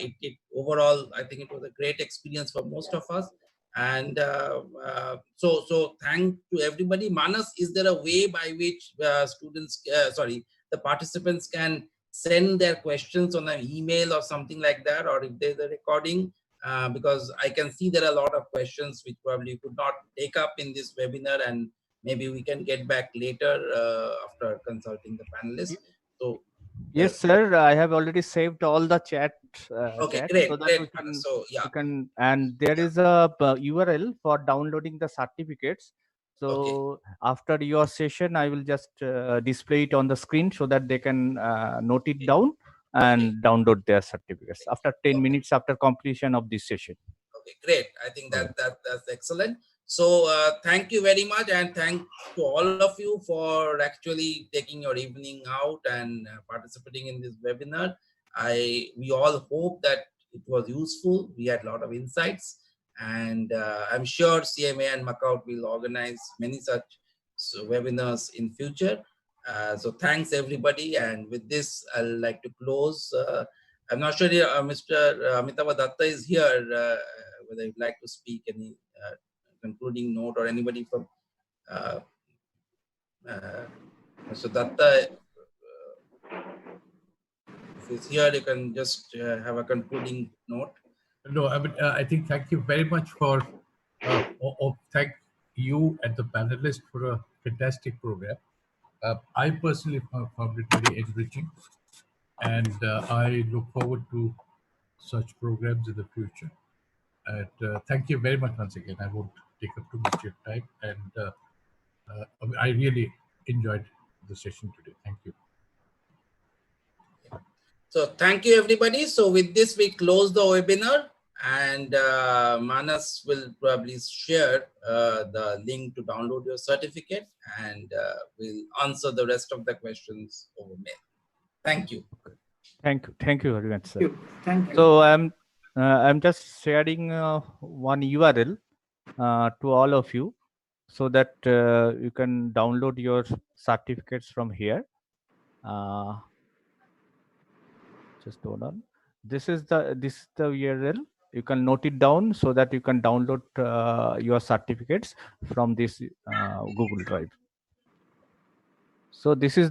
it overall, I think it was a great experience for most of us. And so thank to everybody. Manas, is there a way by which the participants can send their questions on an email or something like that, or if there's a recording? Because I can see there are a lot of questions which probably could not take up in this webinar, and maybe we can get back later after consulting the panelists. So yes, sir, I have already saved all the chat. Okay, great. So that great. we can, so yeah, and there is a URL for downloading the certificates. So after your session, I will just display it on the screen so that they can note it down and download their certificates after 10 minutes after completion of this session. Okay, great. I think that's excellent. So thank you very much, and thanks to all of you for actually taking your evening out and participating in this webinar. We all hope that it was useful. We had a lot of insights, and I'm sure CMA and MAKAUT will organize many such webinars in future. So thanks everybody, and with this I'll like to close. I'm not sure Mr. Amitabh Datta is here, whether you'd like to speak any concluding note, or anybody from Mr. Datta. If he's here, you can just have a concluding note. No, I think thank you very much for, thank you and the panelists for a fantastic program. I personally found it very enriching, and I look forward to such programs in the future. And thank you very much once again. I won't take up too much of your time, and I really enjoyed the session today. Thank you. So thank you everybody. So with this we close the webinar, and Manas will probably share the link to download your certificate, and we'll answer the rest of the questions over mail. Thank you. Thank you very much, sir. Thank you. So I'm just sharing one URL to all of you, so that you can download your certificates from here. Just hold on. This is the URL. You can note it down so that you can download your certificates from this Google Drive. So this is the